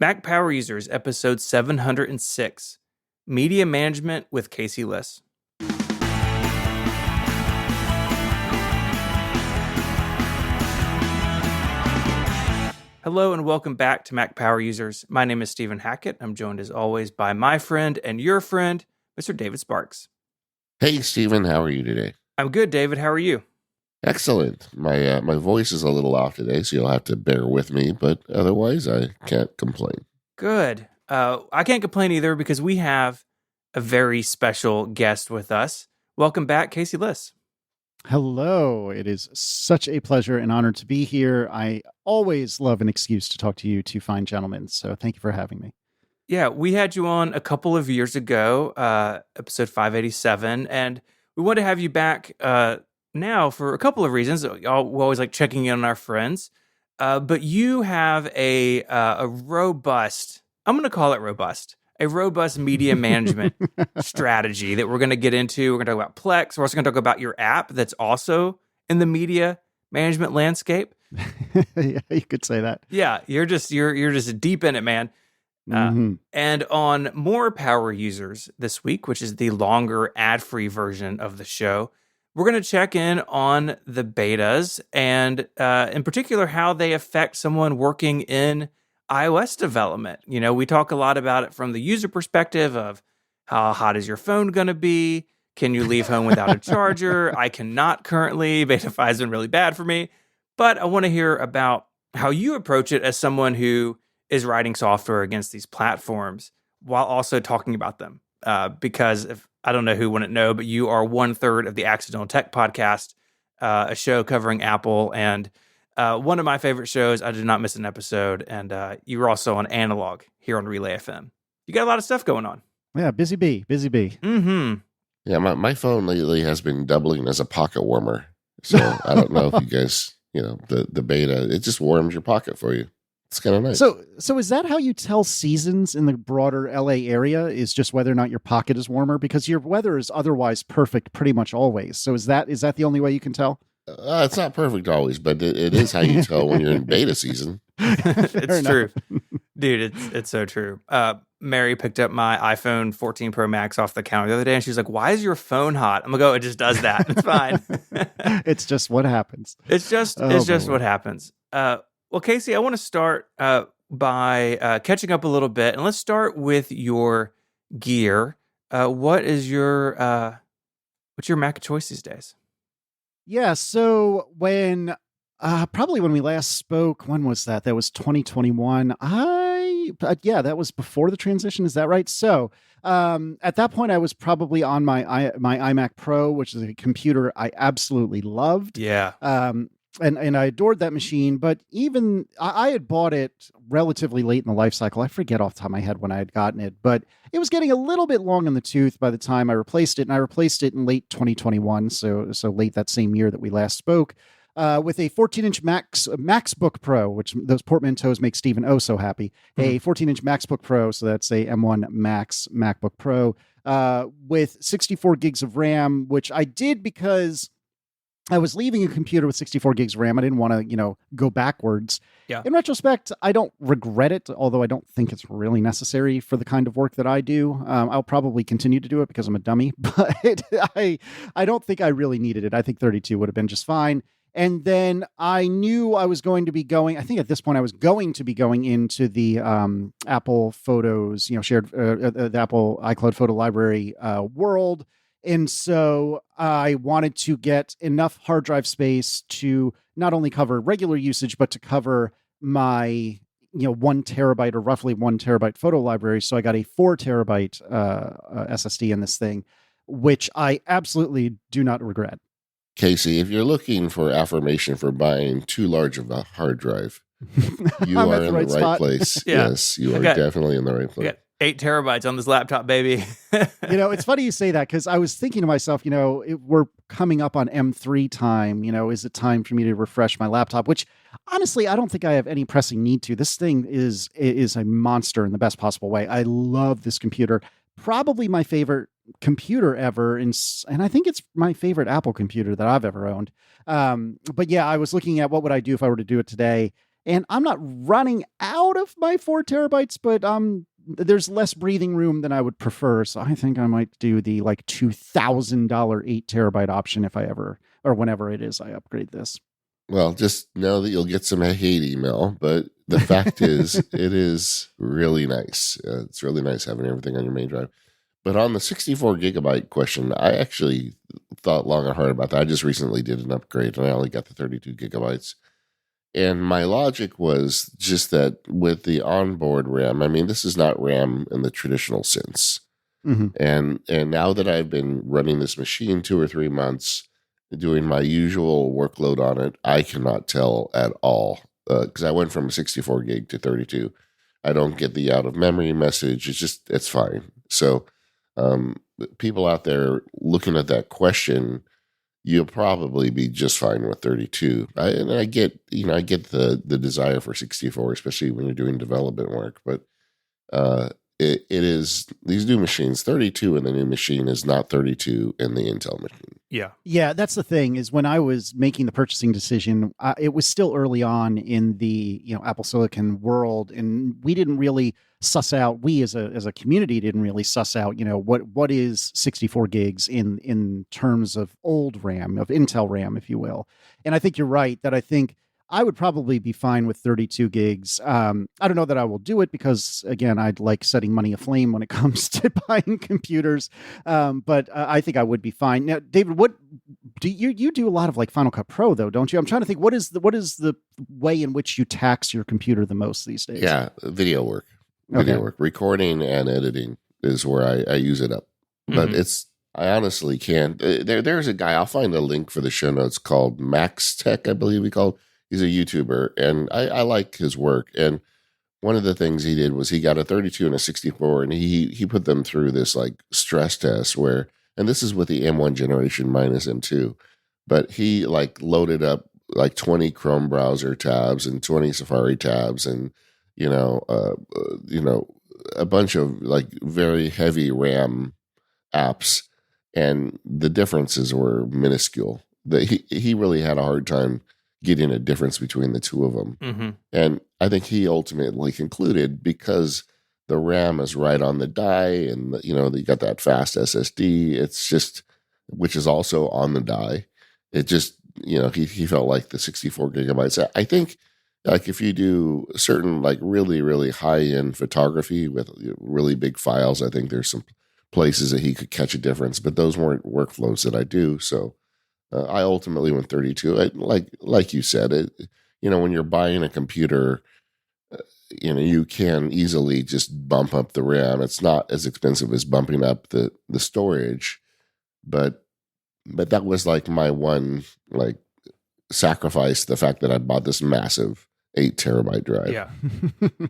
Mac Power Users, episode 706, Media Management with Casey Liss. Hello and welcome back to Mac Power Users. My name is Stephen Hackett. I'm joined as always by my friend and your friend, Mr. David Sparks. Hey, Stephen, how are you today? I'm good, David. How are you? Excellent. My voice is a little off today, so you'll have to bear with me, but otherwise I can't complain. Good. I can't complain either because we have a very special guest with us. Welcome back, Casey Liss. Hello. It is such a pleasure and honor to be here. I always love an excuse to talk to you two fine gentlemen, so thank you for having me. Yeah, we had you on a couple of years ago, episode 587, and we want to have you back now for a couple of reasons. We always like checking in on our friends, but you have a robust, I'm going to call it robust, a robust media management strategy that we're going to get into. We're going to talk about Plex. We're also going to talk about your app that's also in the media management landscape. Yeah, you could say that. Yeah, you're just deep in it, man. And on More Power Users this week, which is the longer ad-free version of the show, we're going to check in on the betas and in particular how they affect someone working in iOS development. You know, we talk a lot about it from the user perspective of how hot is your phone going to be? Can you leave home without a charger? I cannot currently. Betafy has been really bad for me. But I want to hear about how you approach it as someone who is writing software against these platforms while also talking about them. Because if I don't know who wouldn't know, but you are 1/3 of the Accidental Tech podcast, a show covering Apple, and one of my favorite shows. I did not miss an episode, and you were also on Analog here on Relay FM. You got a lot of stuff going on. Yeah, busy bee. Mm-hmm. Yeah, my phone lately has been doubling as a pocket warmer. So I don't know if you guys, the beta, it just warms your pocket for you. It's kind of nice. So is that how you tell seasons in the broader LA area, is just whether or not your pocket is warmer? Because your weather is otherwise perfect pretty much always. So is that the only way you can tell? It's not perfect always, but it is how you tell when you're in beta season. It's true. Dude, it's so true. Mary picked up my iPhone 14 Pro Max off the counter the other day, and she was like, "Why is your phone hot?" I'm like, "Oh, it just does that. It's fine." It's just what happens. It's just what happens. Well, Casey, I want to start by catching up a little bit, and let's start with your gear. What's your Mac of choice these days? Yeah, so when we last spoke, when was that? That was 2021. That was before the transition. Is that right? So at that point, I was probably on my iMac Pro, which is a computer I absolutely loved. Yeah. And I adored that machine, but even I had bought it relatively late in the life cycle. I forget off the top of my head when I had gotten it, but it was getting a little bit long in the tooth by the time I replaced it. And I replaced it in late 2021. So late that same year that we last spoke, with a 14-inch MacBook Pro, which those portmanteaus make Stephen oh so happy. A 14-inch MacBook Pro. So that's a M1 Max MacBook Pro, with 64 gigs of RAM, which I did because I was leaving a computer with 64 gigs of RAM. I didn't want to, go backwards. Yeah. In retrospect, I don't regret it, although I don't think it's really necessary for the kind of work that I do. I'll probably continue to do it because I'm a dummy, but I don't think I really needed it. I think 32 would have been just fine. And then I knew I was going to be going, I think at this point I was going to be going into the Apple Photos, shared the Apple iCloud photo library world. And so I wanted to get enough hard drive space to not only cover regular usage, but to cover my, 1 terabyte or roughly 1 terabyte photo library. So I got a 4 terabyte SSD in this thing, which I absolutely do not regret. Casey, if you're looking for affirmation for buying too large of a hard drive, you are in the right place. Yeah. Yes, you are definitely in the right place. 8 terabytes on this laptop, baby. It's funny you say that because I was thinking to myself, we're coming up on M3 time. Is it time for me to refresh my laptop? Which honestly, I don't think I have any pressing need to. This thing is a monster in the best possible way. I love this computer. Probably my favorite computer ever. And I think it's my favorite Apple computer that I've ever owned. But yeah, I was looking at what would I do if I were to do it today. And I'm not running out of my 4 terabytes, but there's less breathing room than I would prefer. So I think I might do the like $2,000 8 terabyte option if I ever, or whenever it is I upgrade this. Well, just know that you'll get some hate email, but the fact is, it is really nice. It's really nice having everything on your main drive. But on the 64 gigabyte question, I actually thought long and hard about that. I just recently did an upgrade and I only got the 32 gigabytes. And my logic was just that with the onboard RAM, I mean, this is not RAM in the traditional sense. Mm-hmm. And now that I've been running this machine 2 or 3 months, doing my usual workload on it, I cannot tell at all because I went from 64 gig to 32. I don't get the out of memory message. It's fine. So people out there looking at that question, you'll probably be just fine with 32. I get the desire for 64, especially when you're doing development work, but it is these new machines, 32 in the new machine is not 32 in the Intel machine. Yeah, that's the thing is when I was making the purchasing decision, it was still early on in the Apple Silicon world, and we didn't really suss out. We as a community didn't really suss out what is 64 gigs in terms of old RAM, of Intel RAM, if you will. And I think you're right that I think I would probably be fine with 32 gigs. I don't know that I will do it because, again, I'd like setting money aflame when it comes to buying computers. But I think I would be fine. Now, David, what do you do a lot of like Final Cut Pro though, don't you? I'm trying to think what is the way in which you tax your computer the most these days? Yeah, video work, recording and editing is where I use it up. But I honestly can't. There's a guy, I'll find a link for the show notes called Max Tech, I believe he called. He's a YouTuber, and I like his work. And one of the things he did was he got a 32 and a 64, and he put them through this like stress test where, and this is with the M1 generation minus M2, but he like loaded up like 20 Chrome browser tabs and 20 Safari tabs, and a bunch of like very heavy RAM apps, and the differences were minuscule. He really had a hard time getting a difference between the two of them. Mm-hmm. And I think he ultimately concluded because the RAM is right on the die and, you got that fast SSD, it's just, which is also on the die. It just, he felt like the 64 gigabytes. I think like if you do certain like really, really high end photography with really big files, I think there's some places that he could catch a difference, but those weren't workflows that I do. So I ultimately went 32. Like you said, when you're buying a computer, you can easily just bump up the RAM. It's not as expensive as bumping up the storage, but that was like my one like sacrifice, the fact that I bought this massive 8 terabyte drive. Yeah.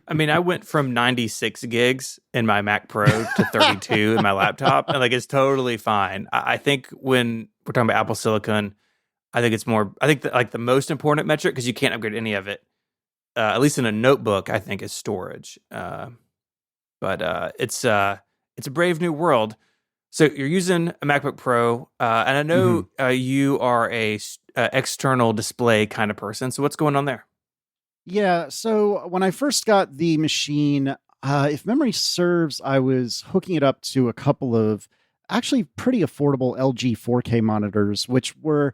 I mean, I went from 96 gigs in my Mac Pro to 32 in my laptop, and like it's totally fine. I think when we're talking about Apple Silicon, I think the most important metric, because you can't upgrade any of it, at least in a notebook, I think is storage. But it's a brave new world. So you're using a MacBook Pro, and I know you are a external display kind of person. So what's going on there? Yeah, so when I first got the machine, if memory serves, I was hooking it up to a couple of actually pretty affordable LG 4K monitors, which were,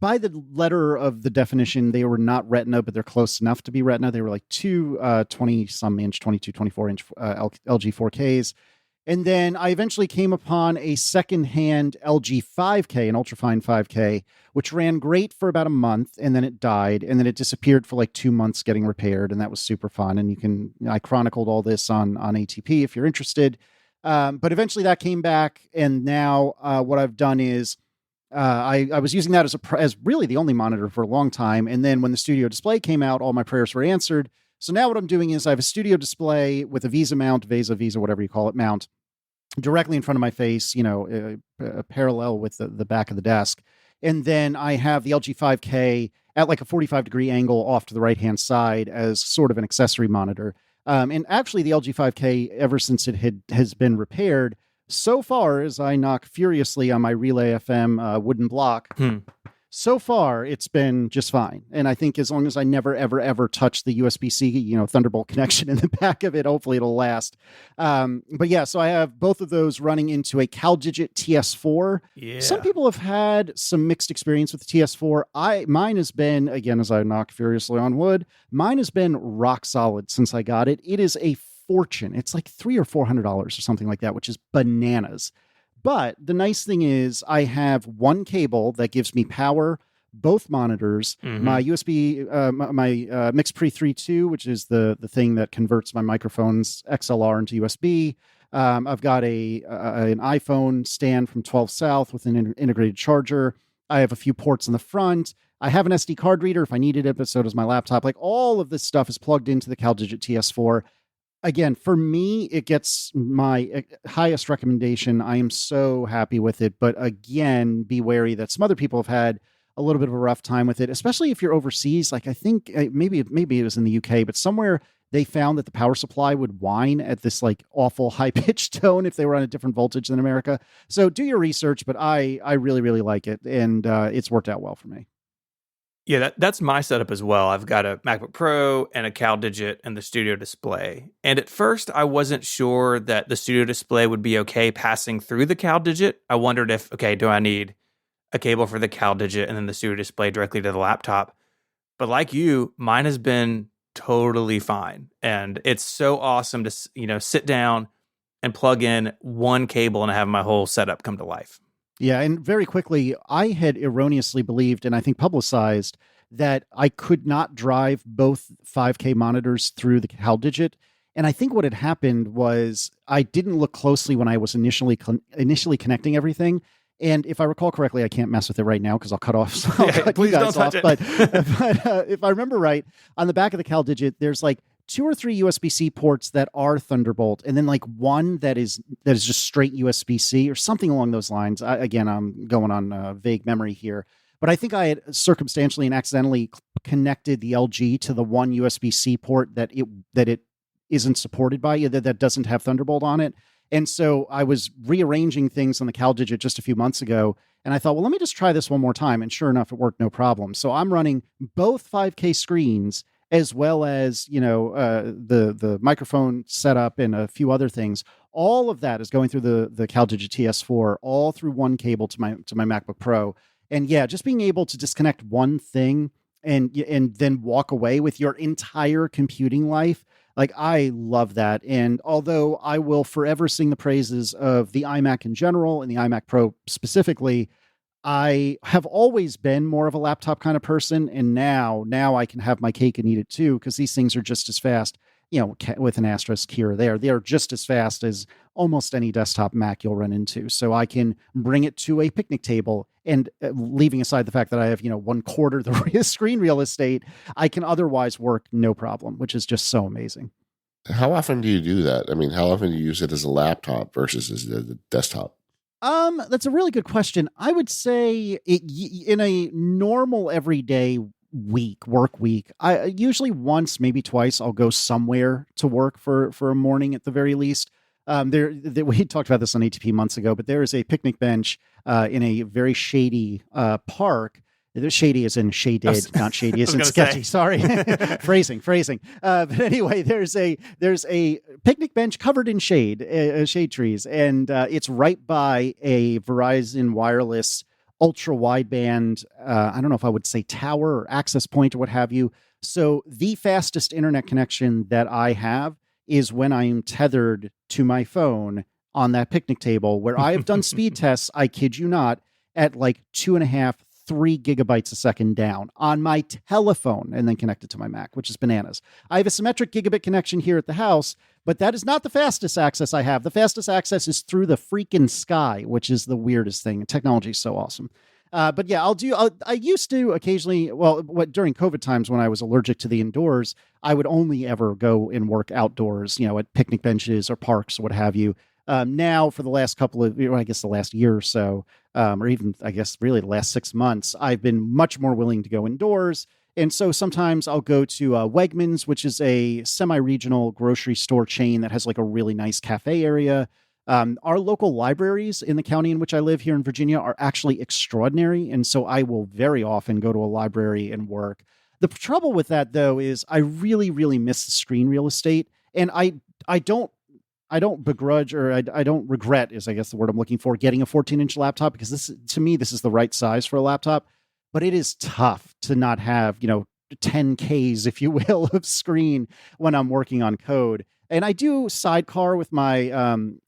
by the letter of the definition, they were not Retina, but they're close enough to be Retina. They were like two 20-some inch, 22, 24-inch LG 4Ks. And then I eventually came upon a secondhand LG 5K, an ultrafine 5K, which ran great for about a month, and then it died, and then it disappeared for like 2 months getting repaired, and that was super fun. And I chronicled all this on ATP if you're interested. But eventually that came back, and now what I've done is I was using that as really the only monitor for a long time. And then when the Studio Display came out, all my prayers were answered. So now what I'm doing is I have a Studio Display with a Visa, whatever you call it, mount directly in front of my face, parallel with the back of the desk. And then I have the LG 5K at like a 45-degree angle off to the right-hand side as sort of an accessory monitor. And actually the LG 5K, ever since it has been repaired, so far as I knock furiously on my Relay FM wooden block, So far, it's been just fine. And I think as long as I never, ever, ever touch the USB-C, Thunderbolt connection in the back of it, hopefully it'll last. But yeah, so I have both of those running into a CalDigit TS4. Yeah. Some people have had some mixed experience with the TS4. Mine has been, again, as I knock furiously on wood, mine has been rock solid since I got it. It is a fortune. It's like $300 or $400 or something like that, which is bananas. But the nice thing is I have one cable that gives me power, both monitors, my USB, my Mix Pre 3.2, which is the thing that converts my microphone's XLR into USB. I've got an iPhone stand from 12 South with an integrated charger. I have a few ports in the front. I have an SD card reader if I needed it, but so does my laptop. Like all of this stuff is plugged into the CalDigit TS4. Again, for me, it gets my highest recommendation. I am so happy with it. But again, be wary that some other people have had a little bit of a rough time with it, especially if you're overseas. Like I think maybe it was in the UK, but somewhere they found that the power supply would whine at this like awful high pitched tone if they were on a different voltage than America. So do your research, but I really, really like it. And it's worked out well for me. Yeah, that's my setup as well. I've got a MacBook Pro and a CalDigit and the Studio Display. And at first, I wasn't sure that the Studio Display would be okay passing through the CalDigit. I wondered if, okay, do I need a cable for the CalDigit and then the Studio Display directly to the laptop? But like you, mine has been totally fine. And it's so awesome to, sit down and plug in one cable and have my whole setup come to life. Yeah, and very quickly, I had erroneously believed, and I think publicized, that I could not drive both 5K monitors through the CalDigit. And I think what had happened was I didn't look closely when I was initially connecting everything. And if I recall correctly, I can't mess with it right now because I'll cut off. So I'll cut please you guys don't touch off. it. But if I remember right, on the back of the CalDigit, there's like 2 or 3 USB-C ports that are Thunderbolt, and then like one that is just straight USB-C or something along those lines. I'm going on vague memory here, but I think I had circumstantially and accidentally connected the LG to the one USB-C port that it isn't supported by, that doesn't have Thunderbolt on it. And so I was rearranging things on the CalDigit just a few months ago, and I thought, well, let me just try this one more time. And sure enough, it worked no problem. So I'm running both 5K screens as well as, the microphone setup and a few other things. All of that is going through the CalDigit TS4, all through one cable to my MacBook Pro. And yeah, just being able to disconnect one thing and then walk away with your entire computing life, like I love that. And although I will forever sing the praises of the iMac in general and the iMac Pro specifically, I have always been more of a laptop kind of person, and now I can have my cake and eat it too, because these things are just as fast, with an asterisk here or there. They are just as fast as almost any desktop Mac you'll run into. So I can bring it to a picnic table, and leaving aside the fact that I have, 1/4 the screen real estate, I can otherwise work no problem, which is just so amazing. How often do you do that? I mean, how often do you use it as a laptop versus as a desktop? That's a really good question. I would say in a normal everyday work week, I usually once, maybe twice, I'll go somewhere to work for a morning at the very least. We talked about this on ATP months ago, but there is a picnic bench in a very shady park. Shady as in shaded, not shady as in sketchy. Sorry, phrasing. But anyway, there's a picnic bench covered in shade trees, and it's right by a Verizon wireless ultra wideband. I don't know if I would say tower or access point or what have you. So the fastest internet connection that I have is when I'm tethered to my phone on that picnic table, where I have done speed tests. I kid you not, at like 2.5, 3 gigabytes a second down on my telephone and then connected to my Mac, which is bananas. I have a symmetric gigabit connection here at the house, but that is not the fastest access I have. The fastest access is through the freaking sky, which is the weirdest thing. Technology is so awesome. But yeah, I used to occasionally, during COVID times when I was allergic to the indoors, I would only ever go and work outdoors, at picnic benches or parks or what have you. Now, for the last the last year or so, or even, I guess, really the last 6 months, I've been much more willing to go indoors. And so sometimes I'll go to Wegmans, which is a semi-regional grocery store chain that has like a really nice cafe area. Our local libraries in the county in which I live here in Virginia are actually extraordinary. And so I will very often go to a library and work. The trouble with that, though, is I really, really miss the screen real estate. And I don't begrudge, or I don't regret, is I guess the word I'm looking for, getting a 14-inch laptop, because to me, this is the right size for a laptop. But it is tough to not have, 10Ks, if you will, of screen when I'm working on code. And I do sidecar with my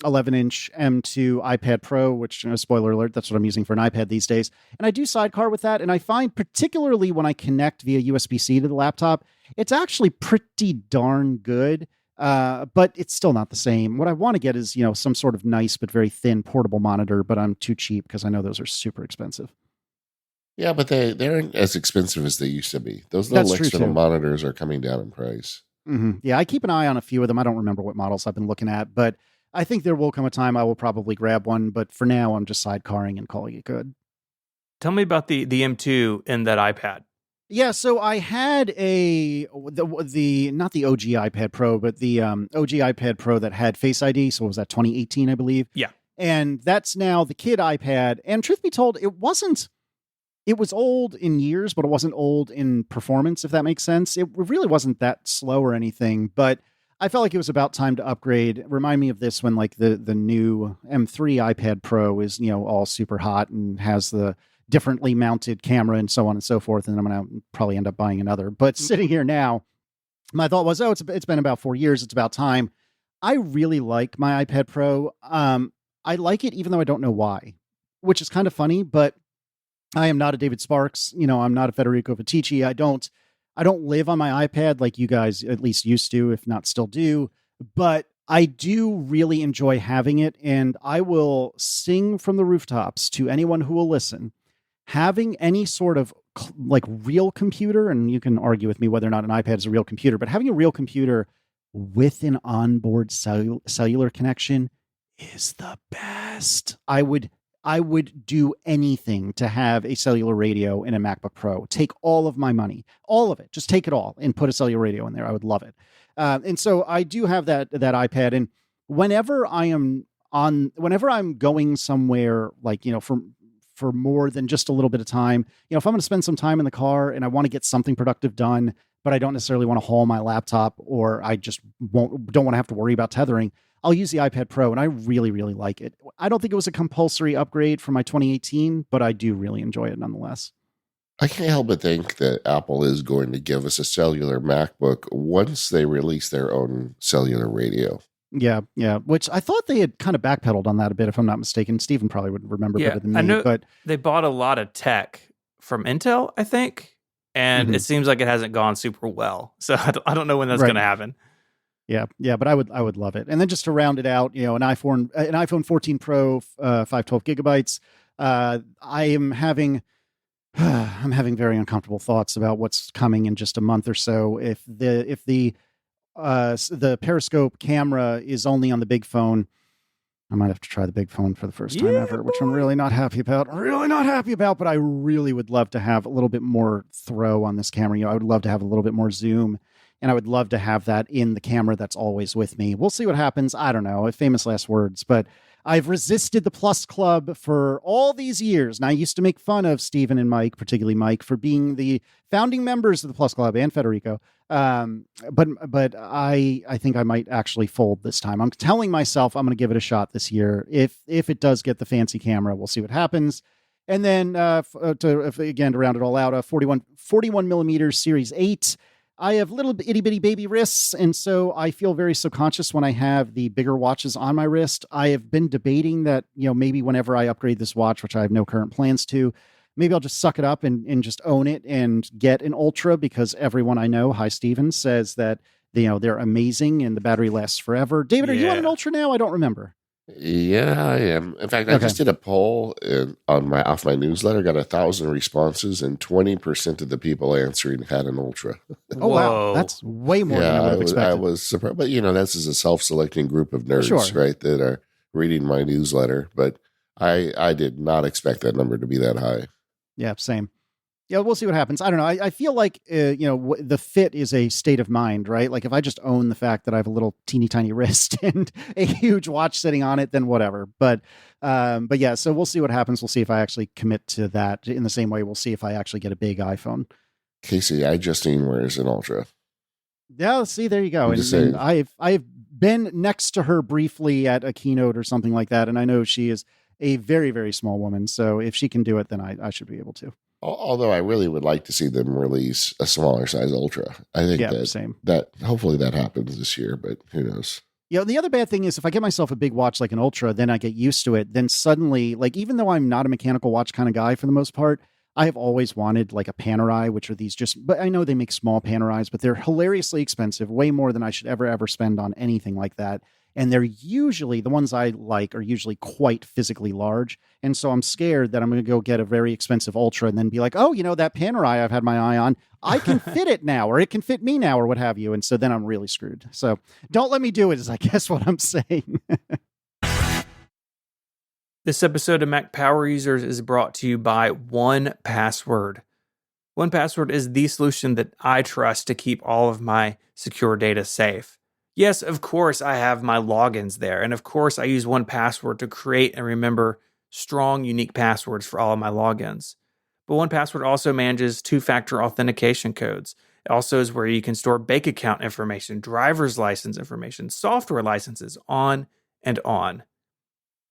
11-inch M2 iPad Pro, which, spoiler alert, that's what I'm using for an iPad these days. And I do sidecar with that. And I find, particularly when I connect via USB-C to the laptop, it's actually pretty darn good. But it's still not the same. What I want to get is, some sort of nice but very thin portable monitor, but I'm too cheap because I know those are super expensive. Yeah, but they aren't as expensive as they used to be. Those little external monitors are coming down in price. Mm-hmm. Yeah, I keep an eye on a few of them. I don't remember what models I've been looking at, but I think there will come a time I will probably grab one. But for now, I'm just sidecarring and calling it good. Tell me about the M2 and that iPad. Yeah, so I had the not the OG iPad Pro, but the OG iPad Pro that had Face ID. So was that 2018, I believe? Yeah. And that's now the kid iPad. And truth be told, it was old in years, but it wasn't old in performance, if that makes sense. It really wasn't that slow or anything, but I felt like it was about time to upgrade. Remind me of this when like the new M3 iPad Pro is, all super hot and has the differently mounted camera and so on and so forth. And I'm going to probably end up buying another. But sitting here now, my thought was, it's been about 4 years. It's about time. I really like my iPad Pro. I like it even though I don't know why, which is kind of funny, but I am not a David Sparks. I'm not a Federico Vitici. I don't live on my iPad like you guys at least used to, if not still do. But I do really enjoy having it. And I will sing from the rooftops to anyone who will listen. Having any sort of like real computer, and you can argue with me whether or not an iPad is a real computer, but having a real computer with an onboard cellular connection is the best. I would do anything to have a cellular radio in a MacBook Pro. Take all of my money, all of it, just take it all and put a cellular radio in there. I would love it. And so I do have that iPad. And whenever I'm going somewhere, like, for more than just a little bit of time, if I'm going to spend some time in the car and I want to get something productive done, but I don't necessarily want to haul my laptop, or I just don't want to have to worry about tethering, I'll use the iPad Pro, and I really, really like it. I don't think it was a compulsory upgrade from my 2018, but I do really enjoy it nonetheless. I can't help but think that Apple is going to give us a cellular MacBook once they release their own cellular radio. Yeah, which I thought they had kind of backpedaled on that a bit, if I'm not mistaken. Stephen probably would remember better than me. I know, but they bought a lot of tech from Intel, I think, and it seems like it hasn't gone super well. So I don't know when that's going to happen. Yeah, but I would love it. And then just to round it out, an iPhone 14 Pro, 512 gigabytes. I'm having very uncomfortable thoughts about what's coming in just a month or so. If the periscope camera is only on the big phone, I might have to try the big phone for the first time ever, which I'm really not happy about. But I really would love to have a little bit more throw on this camera. I would love to have a little bit more zoom. And I would love to have that in the camera that's always with me. We'll see what happens. I don't know. Famous last words. But I've resisted the Plus Club for all these years. And I used to make fun of Stephen and Mike, particularly Mike, for being the founding members of the Plus Club, and Federico. But I think I might actually fold this time. I'm telling myself I'm going to give it a shot this year. If it does get the fancy camera, we'll see what happens. And then to round it all out, a 41 millimeter Series 8. I have little itty bitty baby wrists, and so I feel very subconscious when I have the bigger watches on my wrist. I have been debating that, maybe whenever I upgrade this watch, which I have no current plans to, maybe I'll just suck it up and just own it and get an Ultra, because everyone I know, hi Steven, says that they're amazing and the battery lasts forever. David, are you on an Ultra now? I don't remember. Yeah, I am. In fact, I just did a poll off my newsletter, got 1,000 responses, and 20% of the people answering had an Ultra. Oh, wow. That's way more than I would have expected. I was surprised. But, this is a self-selecting group of nerds, right, that are reading my newsletter. But I did not expect that number to be that high. Yeah, same. Yeah, we'll see what happens. I don't know. I feel like, the fit is a state of mind, right? Like if I just own the fact that I have a little teeny tiny wrist and a huge watch sitting on it, then whatever. But yeah, so we'll see what happens. We'll see if I actually commit to that in the same way. We'll see if I actually get a big iPhone. Casey, I Justine wears an Ultra. Yeah, see, there you go. I'm And, just saying. I've been next to her briefly at a keynote or something like that. And I know she is a very, very small woman. So if she can do it, then I should be able to. Although I really would like to see them release a smaller size Ultra. I think same. that hopefully that happens this year, but who knows? The other bad thing is if I get myself a big watch like an Ultra, then I get used to it. Then suddenly, like, even though I'm not a mechanical watch kind of guy for the most part, I have always wanted like a Panerai, which are these but I know they make small Panerais, but they're hilariously expensive, way more than I should ever spend on anything like that. And they're usually, the ones I like are usually quite physically large. And so I'm scared that I'm going to go get a very expensive Ultra and then be like, oh, that Panerai I've had my eye on, I can fit it now, or it can fit me now, or what have you. And so then I'm really screwed. So don't let me do it, is I guess what I'm saying. This episode of Mac Power Users is brought to you by 1Password. 1Password is the solution that I trust to keep all of my secure data safe. Yes, of course, I have my logins there, and of course, I use 1Password to create and remember strong, unique passwords for all of my logins. But 1Password also manages two-factor authentication codes. It also is where you can store bank account information, driver's license information, software licenses, on and on.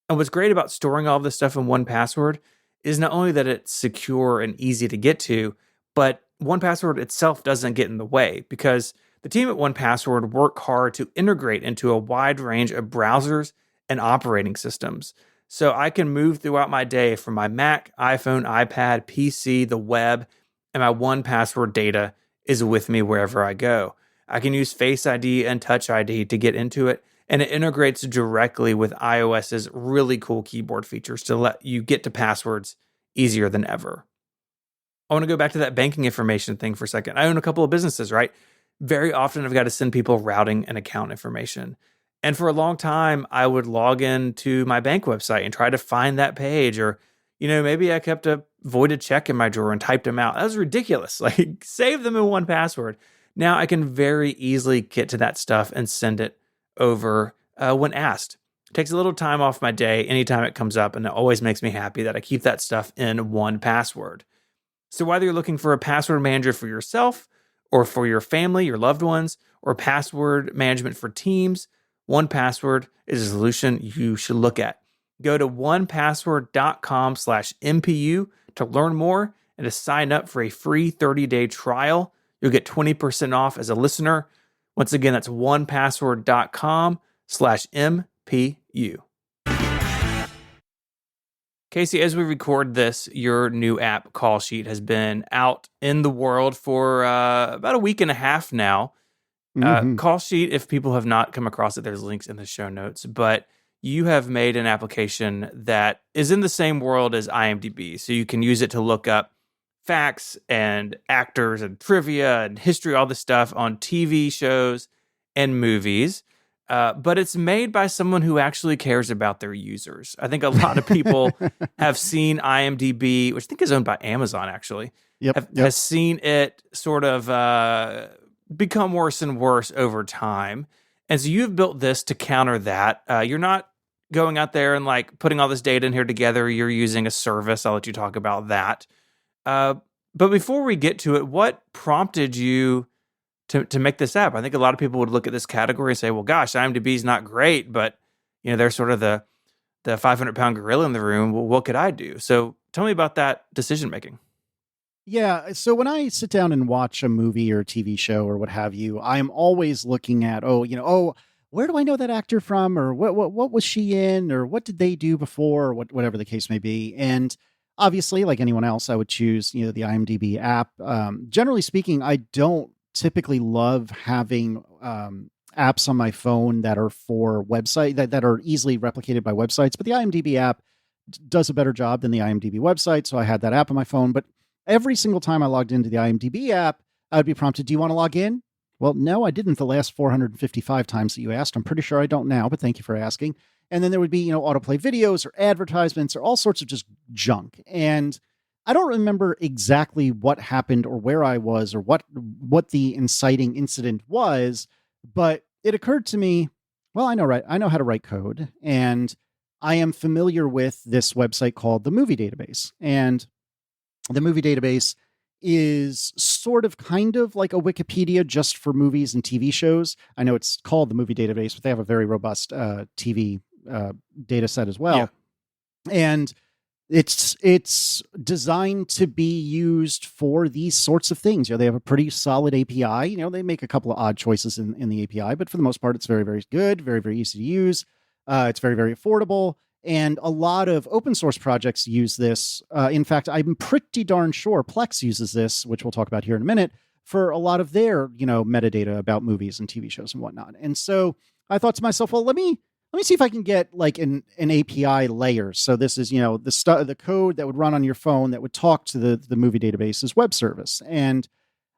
And what's great about storing all of this stuff in 1Password is not only that it's secure and easy to get to, but 1Password itself doesn't get in the way, because the team at 1Password work hard to integrate into a wide range of browsers and operating systems. So I can move throughout my day from my Mac, iPhone, iPad, PC, the web, and my 1Password data is with me wherever I go. I can use Face ID and Touch ID to get into it, and it integrates directly with iOS's really cool keyboard features to let you get to passwords easier than ever. I want to go back to that banking information thing for a second. I own a couple of businesses, right? Very often I've got to send people routing and account information. And for a long time, I would log in to my bank website and try to find that page. Or, maybe I kept a voided check in my drawer and typed them out. That was ridiculous. Like, save them in 1Password. Now I can very easily get to that stuff and send it over when asked. It takes a little time off my day anytime it comes up, and it always makes me happy that I keep that stuff in 1Password. So whether you're looking for a password manager for yourself or for your family, your loved ones, or password management for teams, 1Password is a solution you should look at. Go to onepassword.com/MPU to learn more and to sign up for a free 30-day trial. You'll get 20% off as a listener. Once again, that's onepassword.com/MPU. Casey, as we record this, your new app, Callsheet, has been out in the world for about a week and a half now. Callsheet, if people have not come across it, there's links in the show notes. But you have made an application that is in the same world as IMDb. So you can use it to look up facts and actors and trivia and history, all this stuff on TV shows and movies. But it's made by someone who actually cares about their users. I think a lot of people have seen IMDb, which I think is owned by Amazon, actually. Has seen it sort of become worse and worse over time. And so you've built this to counter that. You're not going out there and like putting all this data in here together. You're using a service. I'll let you talk about that. But before we get to it, what prompted you to make this app? I think a lot of people would look at this category and say, well, gosh, IMDb is not great, but they're sort of the 500-pound gorilla in the room. Well, what could I do? So tell me about that decision making. Yeah. So when I sit down and watch a movie or a TV show or what have you, I'm always looking at, where do I know that actor from? Or what was she in? Or what did they do before? Or whatever the case may be. And obviously, like anyone else, I would choose, the IMDb app. Generally speaking, I don't typically love having apps on my phone that are for website that are easily replicated by websites, but the IMDb app does a better job than the IMDb website. So I had that app on my phone, but every single time I logged into the IMDb app, I would be prompted, do you want to log in? Well, no, I didn't the last 455 times that you asked. I'm pretty sure I don't now, but thank you for asking. And then there would be, autoplay videos or advertisements or all sorts of just junk. And I don't remember exactly what happened or where I was or what the inciting incident was, but it occurred to me, well, I know how to write code, and I am familiar with this website called the Movie Database. And the Movie Database is sort of kind of like a Wikipedia just for movies and TV shows. I know it's called the Movie Database, but they have a very robust TV data set as well. Yeah. And it's designed to be used for these sorts of things. They have a pretty solid API. They make a couple of odd choices in the API, but for the most part, it's very, very good, very, very easy to use. It's very, very affordable. And a lot of open source projects use this. In fact, I'm pretty darn sure Plex uses this, which we'll talk about here in a minute, for a lot of their, metadata about movies and TV shows and whatnot. And so I thought to myself, well, let me see if I can get like an API layer. So this is, the code that would run on your phone that would talk to the Movie Database's web service. And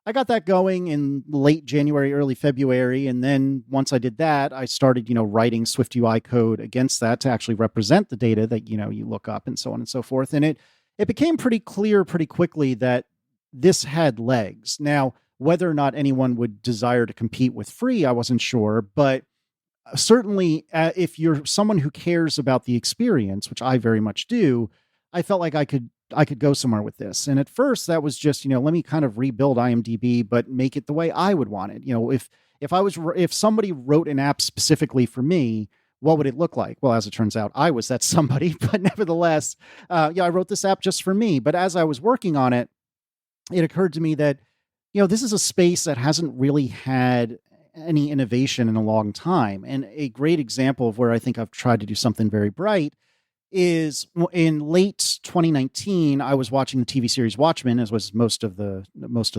I got that going in late January, early February. And then once I did that, I started, writing Swift UI code against that to actually represent the data that, you look up and so on and so forth. And it became pretty clear pretty quickly that this had legs. Now, whether or not anyone would desire to compete with free, I wasn't sure, but certainly if you're someone who cares about the experience, which I very much do, I felt like I could go somewhere with this. And at first that was just, let me kind of rebuild IMDb, but make it the way I would want it. If somebody wrote an app specifically for me, what would it look like? Well, as it turns out, I was that somebody, but nevertheless, I wrote this app just for me. But as I was working on it, it occurred to me that, this is a space that hasn't really had any innovation in a long time. And a great example of where I think I've tried to do something very bright is in late 2019, I was watching the TV series Watchmen, as was most of the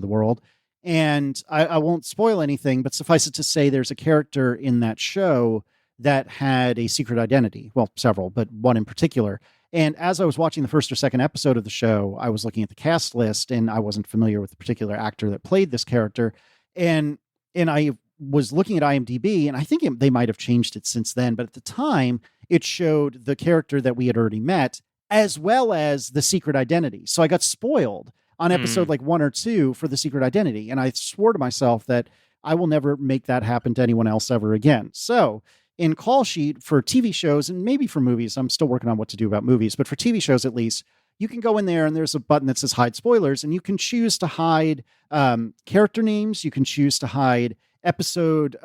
world. And I won't spoil anything, but suffice it to say, there's a character in that show that had a secret identity. Well, several, but one in particular. And as I was watching the first or second episode of the show, I was looking at the cast list, and I wasn't familiar with the particular actor that played this character. And I was looking at IMDb, and I think they might have changed it since then, but at the time, it showed the character that we had already met, as well as the secret identity. So I got spoiled on episode like 1 or 2 for the secret identity, and I swore to myself that I will never make that happen to anyone else ever again. So in Callsheet for TV shows, and maybe for movies, I'm still working on what to do about movies, but for TV shows at least, you can go in there and there's a button that says hide spoilers, and you can choose to hide character names. You can choose to hide episode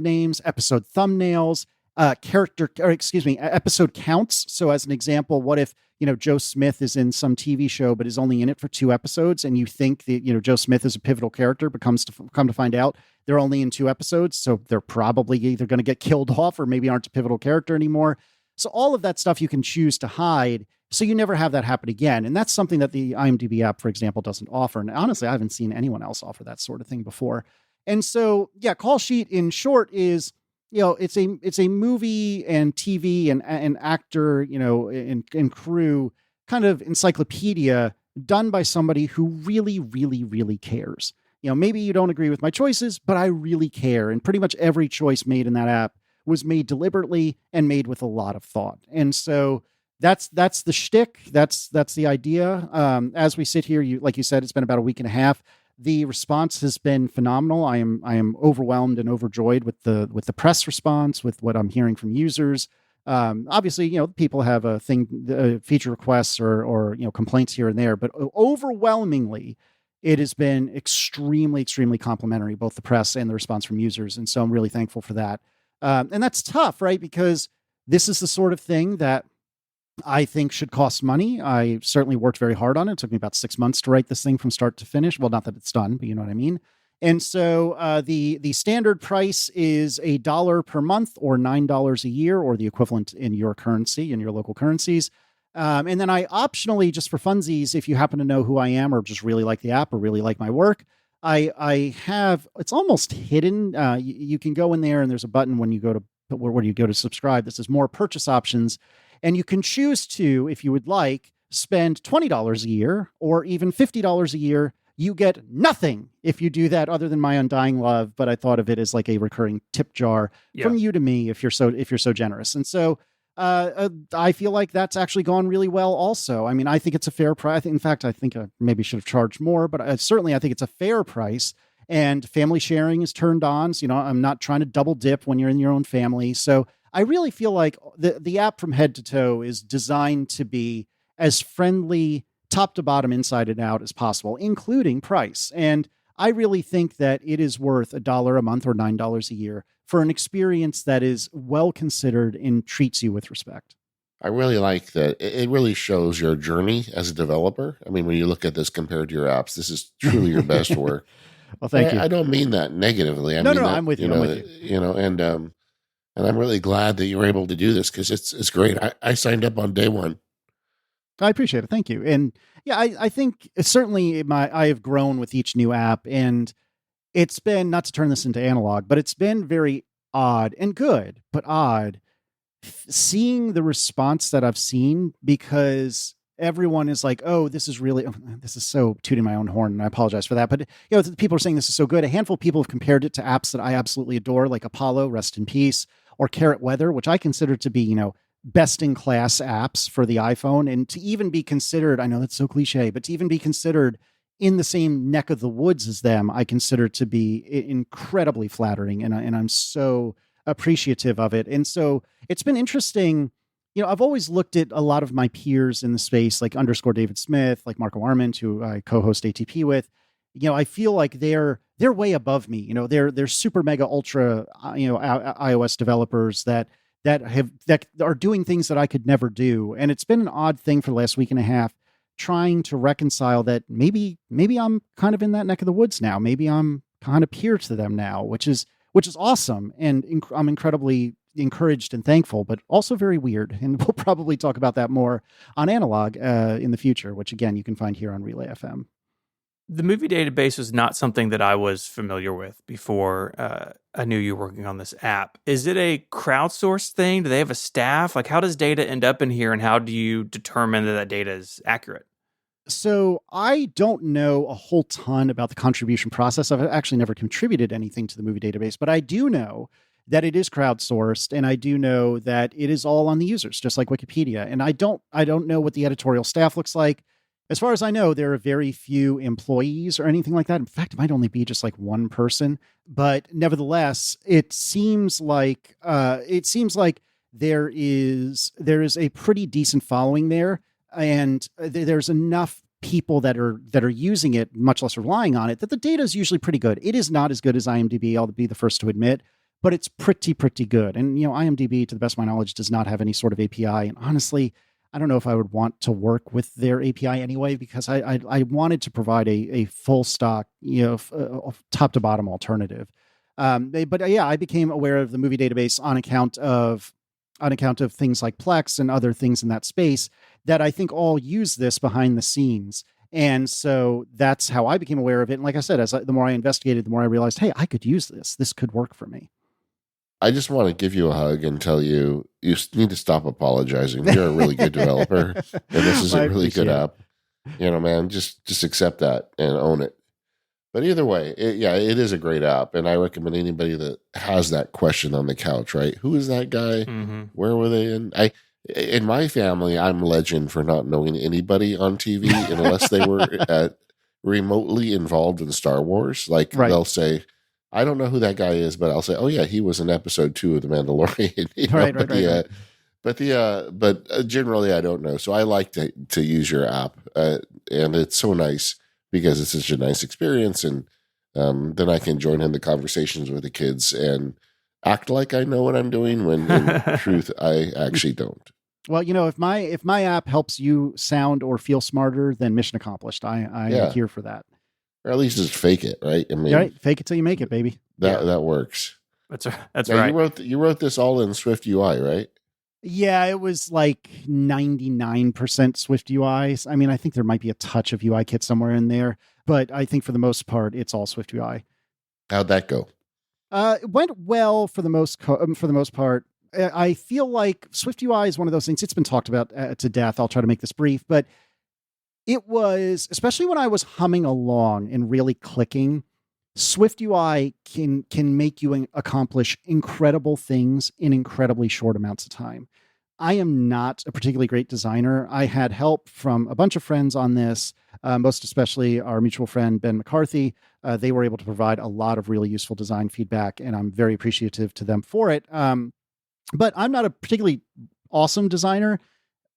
names, episode thumbnails, episode counts. So as an example, what if, Joe Smith is in some TV show, but is only in it for 2 episodes, and you think that, Joe Smith is a pivotal character, but come to find out they're only in 2 episodes. So they're probably either going to get killed off or maybe aren't a pivotal character anymore. So all of that stuff you can choose to hide, so you never have that happen again. And that's something that the IMDb app, for example, doesn't offer. And honestly, I haven't seen anyone else offer that sort of thing before. And so, Callsheet in short is, it's a movie and TV and actor, and crew kind of encyclopedia done by somebody who really, really, really cares. Maybe you don't agree with my choices, but I really care. And pretty much every choice made in that app was made deliberately and made with a lot of thought. And so that's the shtick. That's the idea. As we sit here, like you said, it's been about a week and a half. The response has been phenomenal. I am overwhelmed and overjoyed with the press response, with what I'm hearing from users. Obviously, people have feature requests or complaints here and there, but overwhelmingly, it has been extremely, extremely complimentary, both the press and the response from users. And so I'm really thankful for that. And that's tough, right? Because this is the sort of thing that I think should cost money. I certainly worked very hard on it. It took me about 6 months to write this thing from start to finish. Well, not that it's done, but you know what I mean. And so the standard price is $1 per month or $9 a year, or the equivalent in your currency, in your local currencies. And then I optionally, just for funsies, if you happen to know who I am or just really like the app or really like my work, I have, it's almost hidden. You can go in there and there's a button when you go to subscribe that says more purchase options. And you can choose to, if you would like, spend $20 a year or even $50 a year. You get nothing if you do that, other than my undying love. But I thought of it as like a recurring tip jar from you to me if you're so generous. And so I feel like that's actually gone really well also. I mean, I think it's a fair price. In fact, I think I maybe should have charged more, but certainly I think it's a fair price. And family sharing is turned on. So, I'm not trying to double dip when you're in your own family. So I really feel like the app from head to toe is designed to be as friendly top to bottom, inside and out as possible, including price. And I really think that it is worth $1 a month or $9 a year for an experience that is well considered and treats you with respect. I really like that. It really shows your journey as a developer. I mean, when you look at this compared to your apps, this is truly your best work. Well, thank you. I don't mean that negatively. I no, mean that, I'm with you. I'm with you. And I'm really glad that you were able to do this because it's great. I signed up on day one. I appreciate it. Thank you. And yeah, I think certainly I have grown with each new app, and it's been, not to turn this into analog, but it's been very odd and good, but odd seeing the response that I've seen, because everyone is like, oh, this is so tooting my own horn, and I apologize for that. But people are saying this is so good. A handful of people have compared it to apps that I absolutely adore, like Apollo, rest in peace, or Carrot Weather, which I consider to be, best in class apps for the iPhone. And to even be considered, I know that's so cliche, but to even be considered in the same neck of the woods as them, I consider to be incredibly flattering. And I'm so appreciative of it. And so it's been interesting. I've always looked at a lot of my peers in the space, like _ David Smith, like Marco Arment, who I co-host ATP with. I feel like they're way above me. They're super mega ultra, iOS developers that are doing things that I could never do. And it's been an odd thing for the last week and a half, trying to reconcile that maybe I'm kind of in that neck of the woods now. Maybe I'm kind of peer to them now, which is awesome. And I'm incredibly encouraged and thankful, but also very weird. And we'll probably talk about that more on Analog in the future, which again, you can find here on Relay FM. The movie database was not something that I was familiar with before I knew you were working on this app. Is it a crowdsourced thing? Do they have a staff? Like, how does data end up in here, and how do you determine that data is accurate? So I don't know a whole ton about the contribution process. I've actually never contributed anything to the movie database, but I do know that it is crowdsourced, and I do know that it is all on the users, just like Wikipedia. And I don't know what the editorial staff looks like. As far as I know, there are very few employees or anything like that. In fact, it might only be just like one person. But nevertheless, it seems like there is a pretty decent following there, and there's enough people that are using it, much less relying on it, that the data is usually pretty good. It is not as good as IMDb, I'll be the first to admit, but it's pretty good. And IMDb, to the best of my knowledge, does not have any sort of API. And honestly, I don't know if I would want to work with their API anyway, because I wanted to provide a full stock, top to bottom alternative. But I became aware of the movie database on account of things like Plex and other things in that space that I think all use this behind the scenes. And so that's how I became aware of it. And like I said, the more I investigated, the more I realized, hey, I could use this. This could work for me. I just want to give you a hug and tell you need to stop apologizing. You're a really good developer, and this is a really good app. Man, just accept that and own it. But either way, it is a great app, and I recommend anybody that has that question on the couch, right? Who is that guy? Mm-hmm. Where were they in? In my family, I'm legend for not knowing anybody on TV unless they were remotely involved in Star Wars. Like, right. They'll say, I don't know who that guy is, but I'll say, oh yeah, he was in episode 2 of The Mandalorian. Right. But generally I don't know. So I like to use your app, and it's so nice because it's such a nice experience. And then I can join in the conversations with the kids and act like I know what I'm doing when in truth I actually don't. Well, if my app helps you sound or feel smarter, then mission accomplished. I am here for that. Or at least just fake it, right? I mean, right? Fake it till you make it, baby. That works. That's now, right. You wrote this all in Swift UI, right? Yeah, it was like 99% Swift UI. I mean, I think there might be a touch of UI kit somewhere in there, but I think for the most part, it's all Swift UI. How'd that go? It went well for the most part. I feel like Swift UI is one of those things. It's been talked about to death. I'll try to make this brief, but it was, especially when I was humming along and really clicking, Swift UI can make you accomplish incredible things in incredibly short amounts of time. I am not a particularly great designer. I had help from a bunch of friends on this, most especially our mutual friend, Ben McCarthy. They were able to provide a lot of really useful design feedback, and I'm very appreciative to them for it. But I'm not a particularly awesome designer.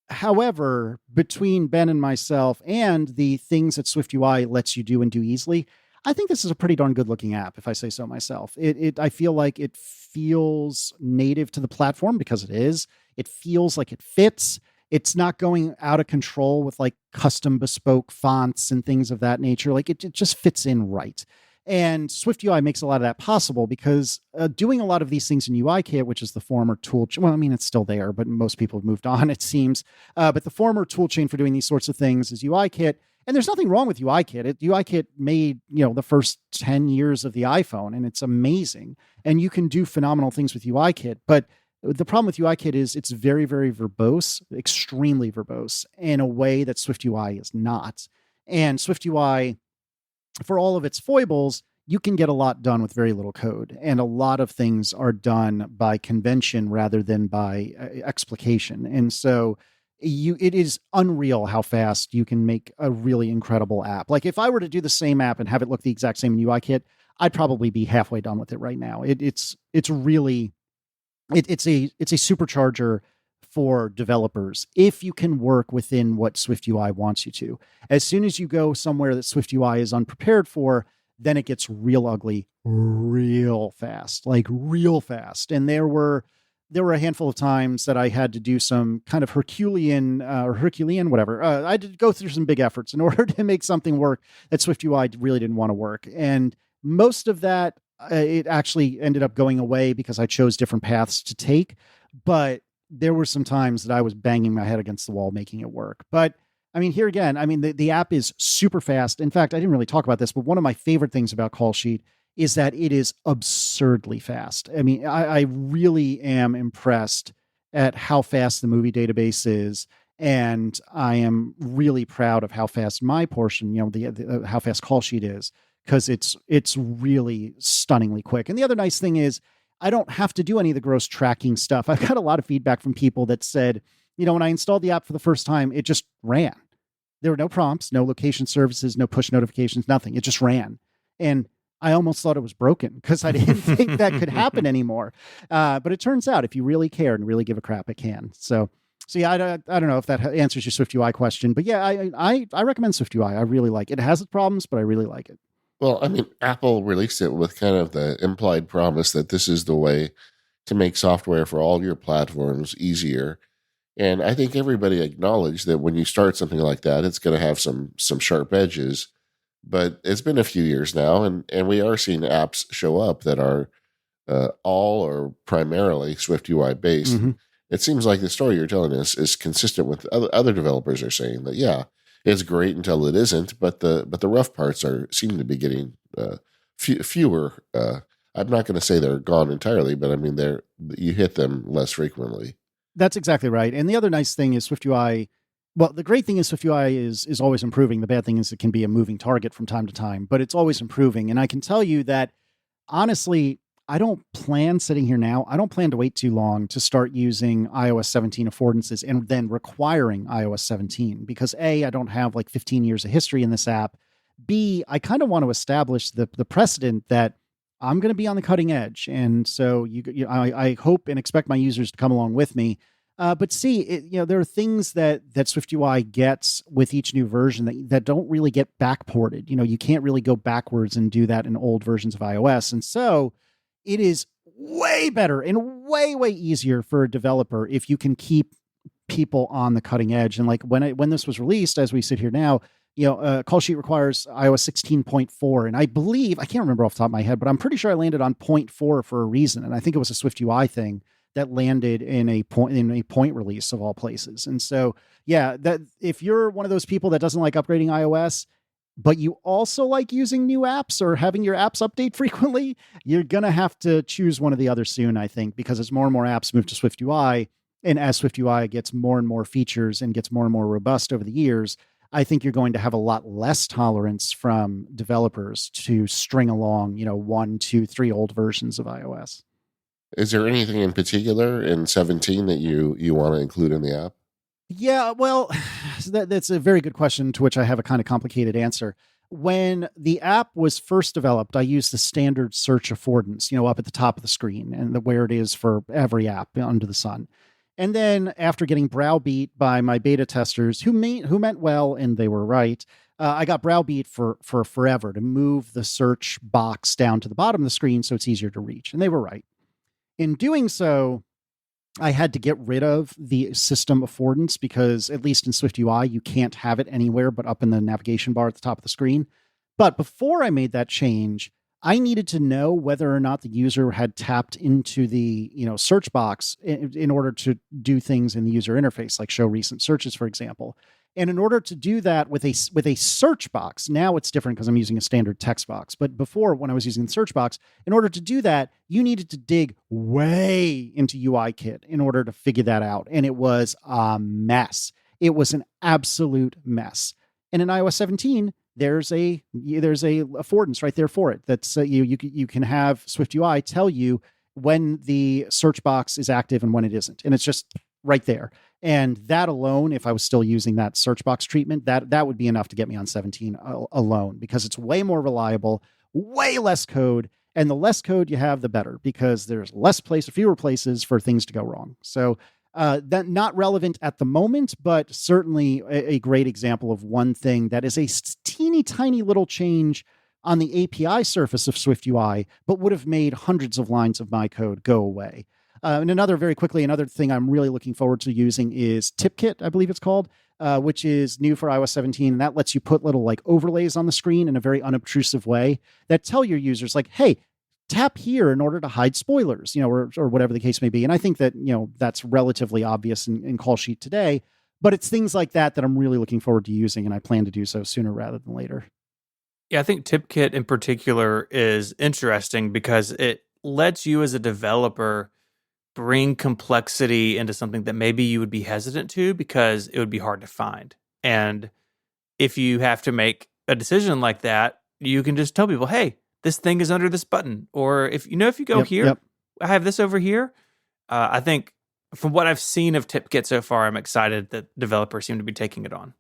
However, between Ben and myself and the things that SwiftUI lets you do and do easily, I think this is a pretty darn good looking app, if I say so myself. I feel like it feels native to the platform because it is. It feels like it fits. It's not going out of control with like custom bespoke fonts and things of that nature. Like it just fits in right. And SwiftUI makes a lot of that possible because doing a lot of these things in UIKit, which is the former tool, well, I mean, it's still there, but most people have moved on, it seems. But the former tool chain for doing these sorts of things is UIKit. And there's nothing wrong with UIKit. UIKit made, the first 10 years of the iPhone, and it's amazing. And you can do phenomenal things with UIKit. But the problem with UIKit is it's very, very verbose, extremely verbose, in a way that SwiftUI is not. And SwiftUI, for all of its foibles, you can get a lot done with very little code. And a lot of things are done by convention rather than by explication. And so it is unreal how fast you can make a really incredible app. Like if I were to do the same app and have it look the exact same in UIKit, I'd probably be halfway done with it right now. It's a supercharger for developers if you can work within what SwiftUI wants you to. As soon as you go somewhere that SwiftUI is unprepared for, then it gets real ugly real fast, like real fast. And there were a handful of times that I had to do some kind of Herculean, whatever. I had to go through some big efforts in order to make something work that SwiftUI really didn't want to work. And most of that, it actually ended up going away because I chose different paths to take. But there were some times that I was banging my head against the wall making it work. But I mean, here again, I mean, the app is super fast. In fact, I didn't really talk about this, but one of my favorite things about Callsheet is that it is absurdly fast. I mean, I really am impressed at how fast the movie database is. And I am really proud of how fast my portion, how fast Callsheet is, because it's really stunningly quick. And the other nice thing is I don't have to do any of the gross tracking stuff. I've got a lot of feedback from people that said, when I installed the app for the first time, it just ran. There were no prompts, no location services, no push notifications, nothing. It just ran. And I almost thought it was broken because I didn't think that could happen anymore. But it turns out if you really care and really give a crap, it can. So yeah, I don't know if that answers your SwiftUI question, but yeah, I recommend SwiftUI. I really like it. It has its problems, but I really like it. Well, I mean, Apple released it with kind of the implied promise that this is the way to make software for all your platforms easier. And I think everybody acknowledged that when you start something like that, it's going to have some sharp edges. But it's been a few years now, and we are seeing apps show up that are all or primarily SwiftUI based. Mm-hmm. It seems like the story you're telling us is consistent with other developers are saying that, yeah, it's great until it isn't, but the rough parts seem to be getting fewer. I'm not going to say they're gone entirely, but I mean you hit them less frequently. That's exactly right. And the other nice thing is SwiftUI. Well, the great thing is SwiftUI is always improving. The bad thing is it can be a moving target from time to time, but it's always improving. And I can tell you that honestly, I don't plan sitting here now. I don't plan to wait too long to start using iOS 17 affordances and then requiring iOS 17 because A, I don't have like 15 years of history in this app. B, I kind of want to establish the precedent that I'm going to be on the cutting edge. And so I hope and expect my users to come along with me. But C, there are things that SwiftUI gets with each new version that don't really get backported. You can't really go backwards and do that in old versions of iOS. And so it is way better and way, way easier for a developer if you can keep people on the cutting edge. And like when this was released, as we sit here now, Callsheet requires iOS 16.4. And I believe, I can't remember off the top of my head, but I'm pretty sure I landed on 0.4 for a reason. And I think it was a SwiftUI thing that landed in a point release of all places. And so, yeah, that if you're one of those people that doesn't like upgrading iOS, but you also like using new apps or having your apps update frequently, you're going to have to choose one or the other soon, I think, because as more and more apps move to SwiftUI, and as SwiftUI gets more and more features and gets more and more robust over the years, I think you're going to have a lot less tolerance from developers to string along, 1, 2, 3 old versions of iOS. Is there anything in particular in 17 that you want to include in the app? Yeah, well, that's a very good question to which I have a kind of complicated answer. When the app was first developed, I used the standard search affordance, up at the top of the screen and where it is for every app under the sun. And then after getting browbeat by my beta testers who meant well, and they were right, I got browbeat for forever to move the search box down to the bottom of the screen so it's easier to reach. And they were right. In doing so, I had to get rid of the system affordance because, at least in Swift UI, you can't have it anywhere but up in the navigation bar at the top of the screen. But before I made that change, I needed to know whether or not the user had tapped into the search box in order to do things in the user interface, like show recent searches, for example. And in order to do that with a search box, now it's different because I'm using a standard text box. But before, when I was using the search box, in order to do that, you needed to dig way into UIKit in order to figure that out. And it was a mess. It was an absolute mess. And in iOS 17, there's a affordance right there for it. That's you can have Swift UI tell you when the search box is active and when it isn't. And it's just right there. And that alone, if I was still using that search box treatment, that would be enough to get me on 17 alone, because it's way more reliable, way less code. And the less code you have, the better, because there's fewer places for things to go wrong. So that not relevant at the moment, but certainly a great example of one thing that is a teeny tiny little change on the API surface of Swift UI, but would have made hundreds of lines of my code go away. And another thing I'm really looking forward to using is TipKit, I believe it's called, which is new for iOS 17. And that lets you put little overlays on the screen in a very unobtrusive way that tell your users hey, tap here in order to hide spoilers, or whatever the case may be. And I think that, that's relatively obvious in Callsheet today, but it's things like that I'm really looking forward to using. And I plan to do so sooner rather than later. Yeah, I think TipKit in particular is interesting because it lets you as a developer bring complexity into something that maybe you would be hesitant to because it would be hard to find. And if you have to make a decision like that, you can just tell people, hey, this thing is under this button. Or if you go here, I have this over here. I think from what I've seen of TipKit so far, I'm excited that developers seem to be taking it on.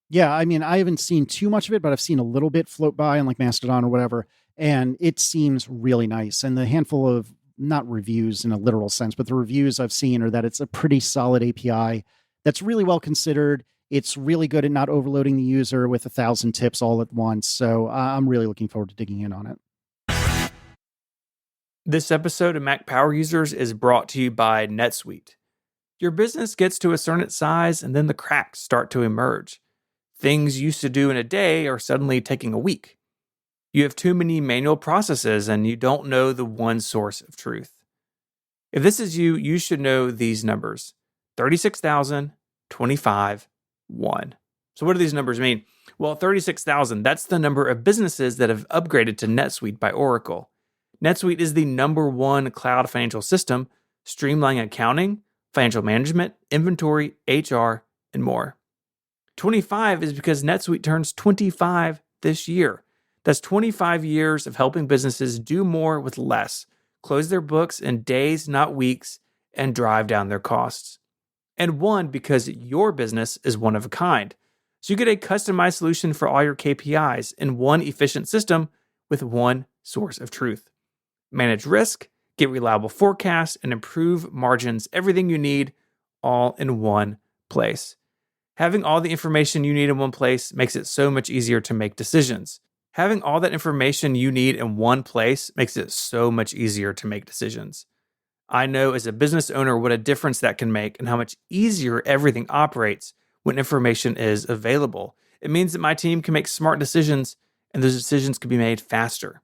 Yeah, I mean, I haven't seen too much of it, but I've seen a little bit float by on Mastodon or whatever, and it seems really nice. And the handful of, not reviews in a literal sense, but the reviews I've seen are that it's a pretty solid API that's really well considered. It's really good at not overloading the user with 1,000 tips all at once. So I'm really looking forward to digging in on it. This episode of Mac Power Users is brought to you by NetSuite. Your business gets to a certain size and then the cracks start to emerge. Things you used to do in a day are suddenly taking a week. You have too many manual processes and you don't know the one source of truth. If this is you, you should know these numbers: 36,000, 25, 1. So what do these numbers mean? Well, 36,000, that's the number of businesses that have upgraded to NetSuite by Oracle. NetSuite is the #1 cloud financial system, streamlining accounting, financial management, inventory, HR, and more. 25 is because NetSuite turns 25 this year. That's 25 years of helping businesses do more with less, close their books in days, not weeks, and drive down their costs. And 1 because your business is one of a kind. So you get a customized solution for all your KPIs in one efficient system with one source of truth. Manage risk, get reliable forecasts, and improve margins, everything you need, all in one place. Having all the information you need in one place makes it so much easier to make decisions. Having all that information you need in one place makes it so much easier to make decisions. I know as a business owner what a difference that can make and how much easier everything operates when information is available. It means that my team can make smart decisions and those decisions can be made faster.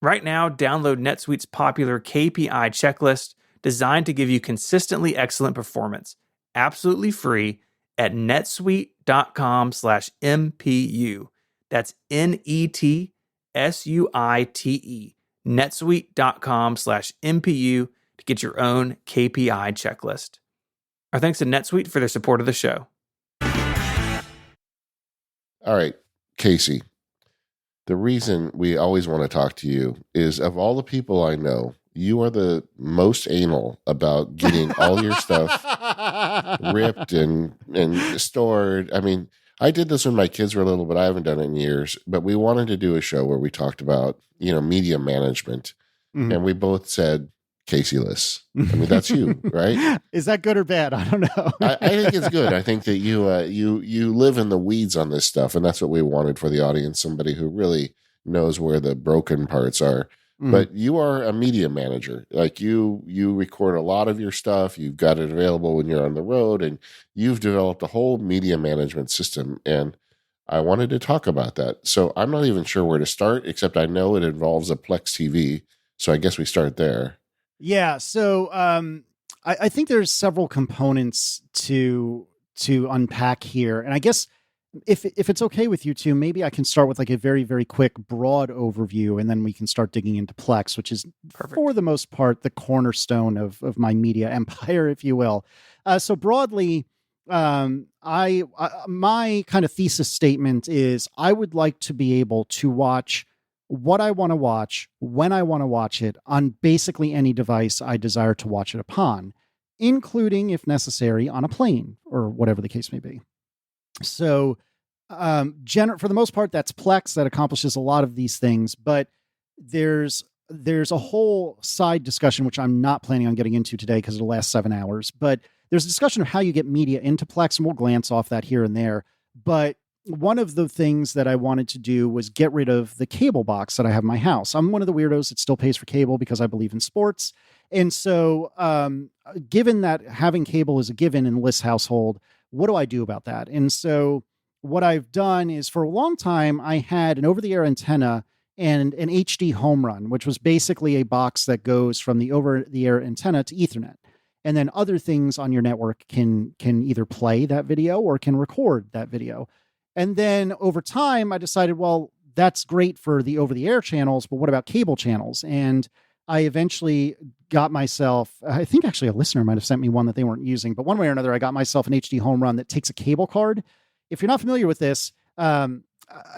Right now, download NetSuite's popular KPI checklist designed to give you consistently excellent performance, absolutely free at netsuite.com/MPU. That's NETSUITE, netsuite.com/MPU to get your own KPI checklist. Our thanks to NetSuite for their support of the show. All right, Casey, the reason we always want to talk to you is, of all the people I know you are the most anal about getting all your stuff ripped and stored. I mean, I did this when my kids were little, but I haven't done it in years. But we wanted to do a show where we talked about, media management. Mhm. And we both said Casey Liss. I mean, that's you, right? Is that good or bad? I don't know. I think it's good. I think that you live in the weeds on this stuff, and that's what we wanted for the audience, somebody who really knows where the broken parts are. But you are a media manager. Like you record a lot of your stuff. You've got it available when you're on the road, and you've developed a whole media management system. And I wanted to talk about that. So I'm not even sure where to start, except I know it involves a Plex TV. So I guess we start there. Yeah. So I think there's several components to unpack here, and I guess if it's okay with you two, maybe I can start with like a very, very quick, broad overview, and then we can start digging into Plex, which is Perfect. for the most part the cornerstone of my media empire, if you will. So broadly, my kind of thesis statement is I would like to be able to watch what I want to watch, when I want to watch it, on basically any device I desire to watch it upon, including, if necessary, on a plane or whatever the case may be. So, for the most part, that's Plex that accomplishes a lot of these things, but there's a whole side discussion, which I'm not planning on getting into today because it'll last 7 hours, but there's a discussion of how you get media into Plex, and we'll glance off that here and there. But one of the things that I wanted to do was get rid of the cable box that I have in my house. I'm one of the weirdos that still pays for cable because I believe in sports. And so, given that having cable is a given in Liss household, what do I do about that? And so what I've done is, for a long time, I had an over-the-air antenna and an HD home run, which was basically a box that goes from the over-the-air antenna to Ethernet. And then other things on your network can either play that video or can record that video. And then over time, I decided, well, that's great for the over-the-air channels, but what about cable channels? And I eventually got myself, I think actually a listener might have sent me one that they weren't using, but one way or another, I got myself an HD home run that takes a cable card. If you're not familiar with this, and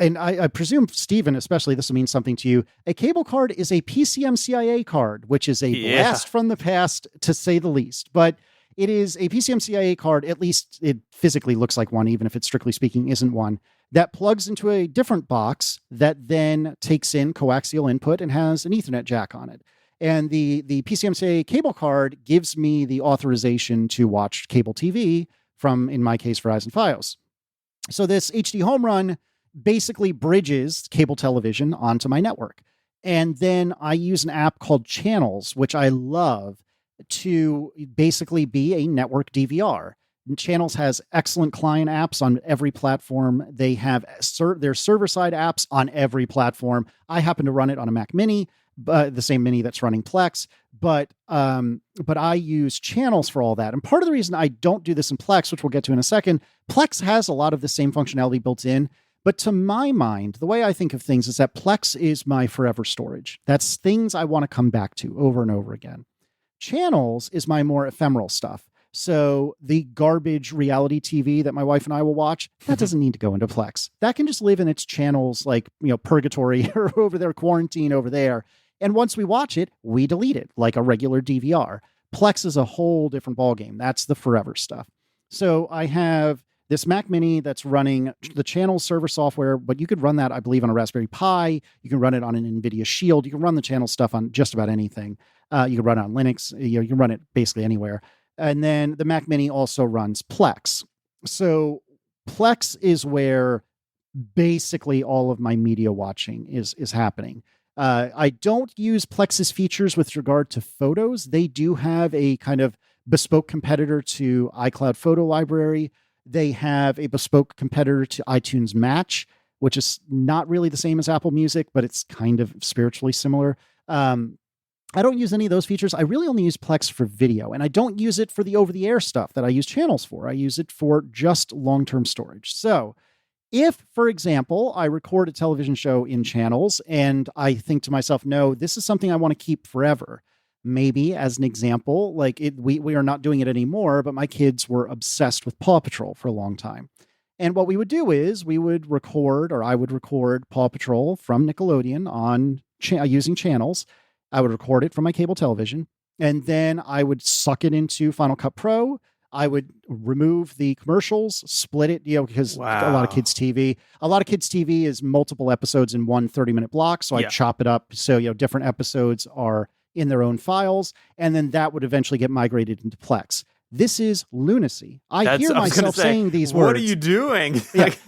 I presume, Stephen, especially, this will mean something to you. A cable card is a PCMCIA card, which is a blast from the past, to say the least. But it is a PCMCIA card, at least it physically looks like one, even if it strictly speaking isn't one, that plugs into a different box that then takes in coaxial input and has an Ethernet jack on it. And the PCMCIA cable card gives me the authorization to watch cable TV from, in my case, Verizon Fios. So this HD home run basically bridges cable television onto my network. And then I use an app called Channels, which I love, to basically be a network DVR. And Channels has excellent client apps on every platform. They have their server-side apps on every platform. I happen to run it on a Mac Mini, but the same Mini that's running Plex. But I use Channels for all that. And part of the reason I don't do this in Plex, which we'll get to in a second, Plex has a lot of the same functionality built in. But to my mind, the way I think of things is that Plex is my forever storage. That's things I want to come back to over and over again. Channels is my more ephemeral stuff. So the garbage reality TV that my wife and I will watch, that doesn't need to go into Plex. That can just live in its channels, like, purgatory or over there, quarantine over there. And once we watch it, we delete it like a regular DVR. Plex is a whole different ballgame. That's the forever stuff. So I have this Mac Mini that's running the channel server software, but you could run that, I believe, on a Raspberry Pi. You can run it on an NVIDIA Shield. You can run the channel stuff on just about anything. You can run it on Linux. You can run it basically anywhere. And then the Mac Mini also runs Plex. So Plex is where basically all of my media watching is happening. I don't use Plex's features with regard to photos. They do have a kind of bespoke competitor to iCloud Photo Library. They have a bespoke competitor to iTunes Match, which is not really the same as Apple Music, but it's kind of spiritually similar. I don't use any of those features. I really only use Plex for video, and I don't use it for the over-the-air stuff that I use Channels for. I use it for just long-term storage. So if, for example, I record a television show in Channels and I think to myself, no, this is something I want to keep forever. Maybe, as an example, we are not doing it anymore, but my kids were obsessed with Paw Patrol for a long time. And what we would do is I would record Paw Patrol from Nickelodeon on using Channels. I would record it from my cable television, and then I would suck it into Final Cut Pro. I would remove the commercials, split it, because a lot of kids' TV is multiple episodes in one 30-minute block. So I chop it up so, different episodes are in their own files, and then that would eventually get migrated into Plex. This is lunacy. I hear myself saying these words. What are you doing?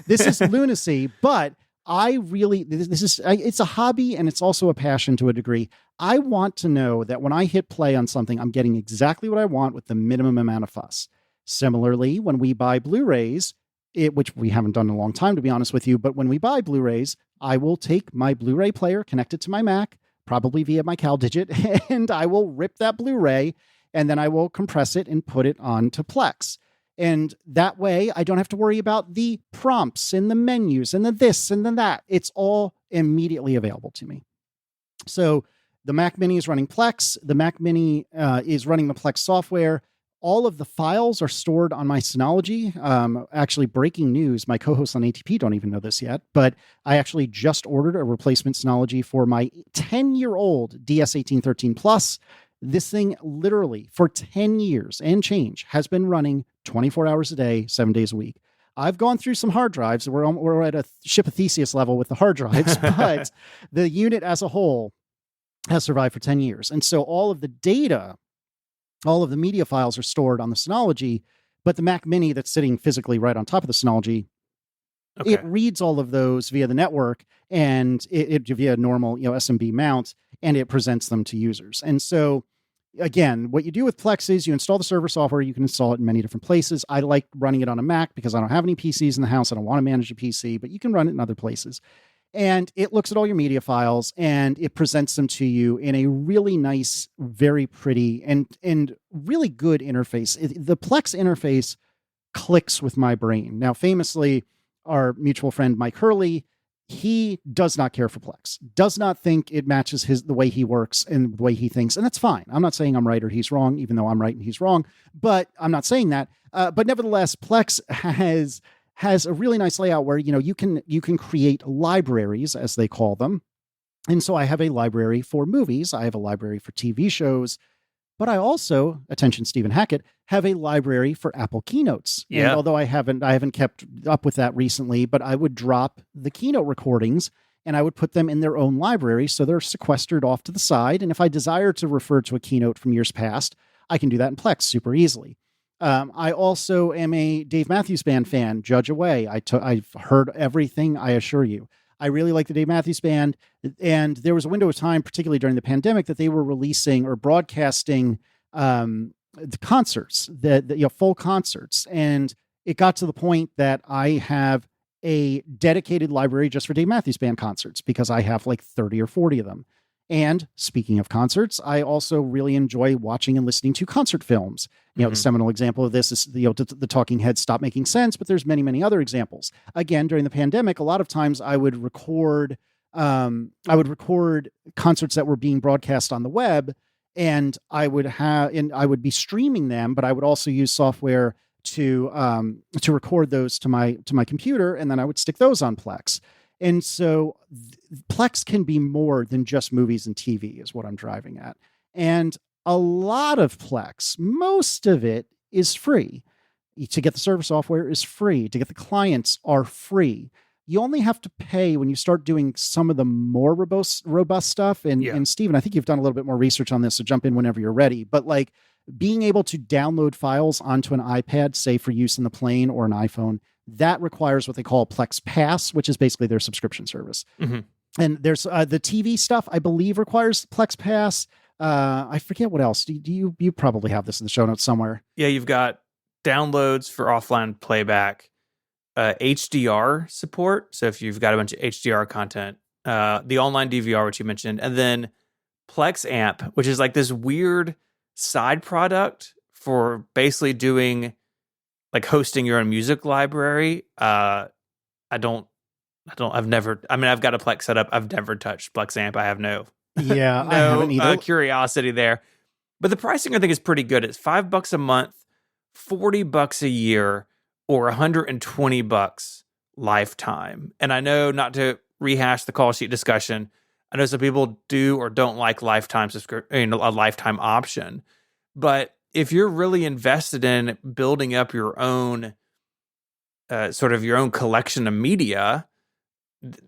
This is lunacy, but it's a hobby and it's also a passion to a degree. I want to know that when I hit play on something, I'm getting exactly what I want with the minimum amount of fuss. Similarly, when we buy Blu-rays, which we haven't done in a long time, to be honest with you, but when we buy Blu-rays, I will take my Blu-ray player, connect it to my Mac, probably via my CalDigit, and I will rip that Blu-ray, and then I will compress it and put it onto Plex. And that way, I don't have to worry about the prompts and the menus and the this and the that. It's all immediately available to me. So the Mac Mini is running Plex. The Mac Mini is running the Plex software. All of the files are stored on my Synology. Actually, breaking news, my co-hosts on ATP don't even know this yet, but I actually just ordered a replacement Synology for my 10-year-old DS1813 Plus. This thing literally for 10 years and change has been running 24 hours a day, 7 days a week. I've gone through some hard drives. We're at a ship of Theseus level with the hard drives, but the unit as a whole has survived for 10 years. And so all of the data, all of the media files are stored on the Synology, but the Mac Mini that's sitting physically right on top of the Synology, it reads all of those via the network and it via a normal SMB mount, and it presents them to users. And so again, what you do with Plex is you install the server software. You can install it in many different places. I like running it on a Mac because I don't have any PCs in the house. I don't want to manage a PC, but you can run it in other places. And it looks at all your media files and it presents them to you in a really nice, very pretty, and really good interface. The Plex interface clicks with my brain. Now, famously, our mutual friend Mike Hurley, he does not care for Plex, does not think it matches the way he works and the way he thinks. And that's fine. I'm not saying I'm right or he's wrong, even though I'm right and he's wrong, but I'm not saying that. But nevertheless, Plex has a really nice layout where, you can create libraries, as they call them. And so I have a library for movies. I have a library for TV shows, but I also, attention Stephen Hackett, have a library for Apple Keynotes. Yeah. And although I haven't kept up with that recently, but I would drop the keynote recordings and I would put them in their own library. So they're sequestered off to the side. And if I desire to refer to a keynote from years past, I can do that in Plex super easily. I also am a Dave Matthews Band fan, judge away. I've heard everything, I assure you. I really like the Dave Matthews Band. And there was a window of time, particularly during the pandemic, that they were releasing or broadcasting the concerts, the full concerts. And it got to the point that I have a dedicated library just for Dave Matthews Band concerts because I have like 30 or 40 of them. And speaking of concerts, I also really enjoy watching and listening to concert films. The seminal example of this is the Talking Heads Stop Making Sense, but there's many, many other examples. Again, during the pandemic, a lot of times I would record concerts that were being broadcast on the web, and I would be streaming them, but I would also use software to record those to my computer, and then I would stick those on Plex. And so Plex can be more than just movies and TV is what I'm driving at. And a lot of Plex, most of it is free. To get the server software is free. To get the clients are free. You only have to pay when you start doing some of the more robust stuff. And Stephen, I think you've done a little bit more research on this, so jump in whenever you're ready. But like being able to download files onto an iPad, say for use in the plane or an iPhone, that requires what they call Plex Pass, which is basically their subscription service. Mm-hmm. And there's the TV stuff, I believe, requires Plex Pass. I forget what else. You probably have this in the show notes somewhere. Yeah, you've got downloads for offline playback, HDR support. So if you've got a bunch of HDR content, the online DVR, which you mentioned, and then Plex Amp, which is like this weird side product for basically doing like hosting your own music library. I've got a Plex setup. I've never touched Plex Amp. I have no I haven't either. Curiosity there. But the pricing I think is pretty good. It's $5 a month, $40 a year, or $120 lifetime. And I know, not to rehash the call sheet discussion, I know some people do or don't like lifetime a lifetime option. But if you're really invested in building up your own sort of your own collection of media,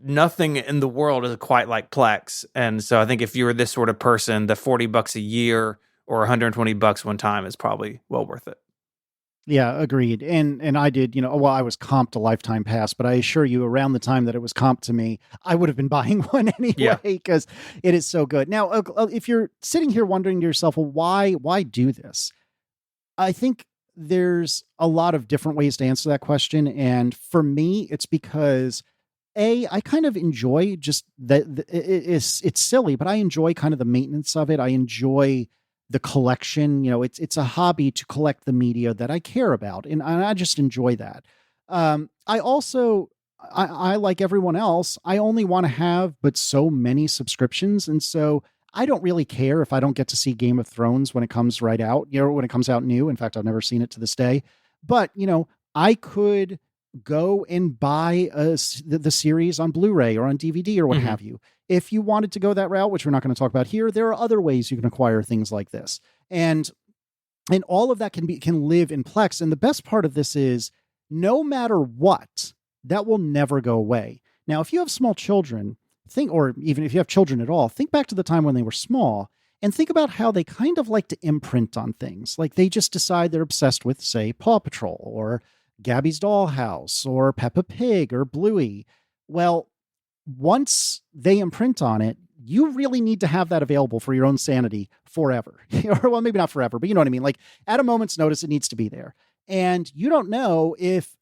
nothing in the world is quite like Plex. And so I think if you're this sort of person, the $40 a year or $120 one time is probably well worth it. Yeah, agreed. And I did, well, I was comped a lifetime pass, but I assure you around the time that it was comped to me, I would have been buying one anyway because it is so good. Now, if you're sitting here wondering to yourself, well, why do this? I think there's a lot of different ways to answer that question. And for me, it's because I kind of enjoy just that it's silly, but I enjoy kind of the maintenance of it. I enjoy the collection. It's a hobby to collect the media that I care about. And I just enjoy that. I also, I like everyone else, I only want to have but so many subscriptions. And so I don't really care if I don't get to see Game of Thrones when it comes right out, when it comes out new. In fact, I've never seen it to this day, but I could go and buy the series on Blu-ray or on DVD or what have you. If you wanted to go that route, which we're not going to talk about here, there are other ways you can acquire things like this. And all of that can live in Plex. And the best part of this is no matter what, that will never go away. Now, if you have small children, or even if you have children at all, think back to the time when they were small and think about how they kind of like to imprint on things. Like they just decide they're obsessed with, say, Paw Patrol or Gabby's Dollhouse or Peppa Pig or Bluey. Well, once they imprint on it, you really need to have that available for your own sanity forever. Or, well, maybe not forever, but you know what I mean? Like at a moment's notice, it needs to be there. And you don't know if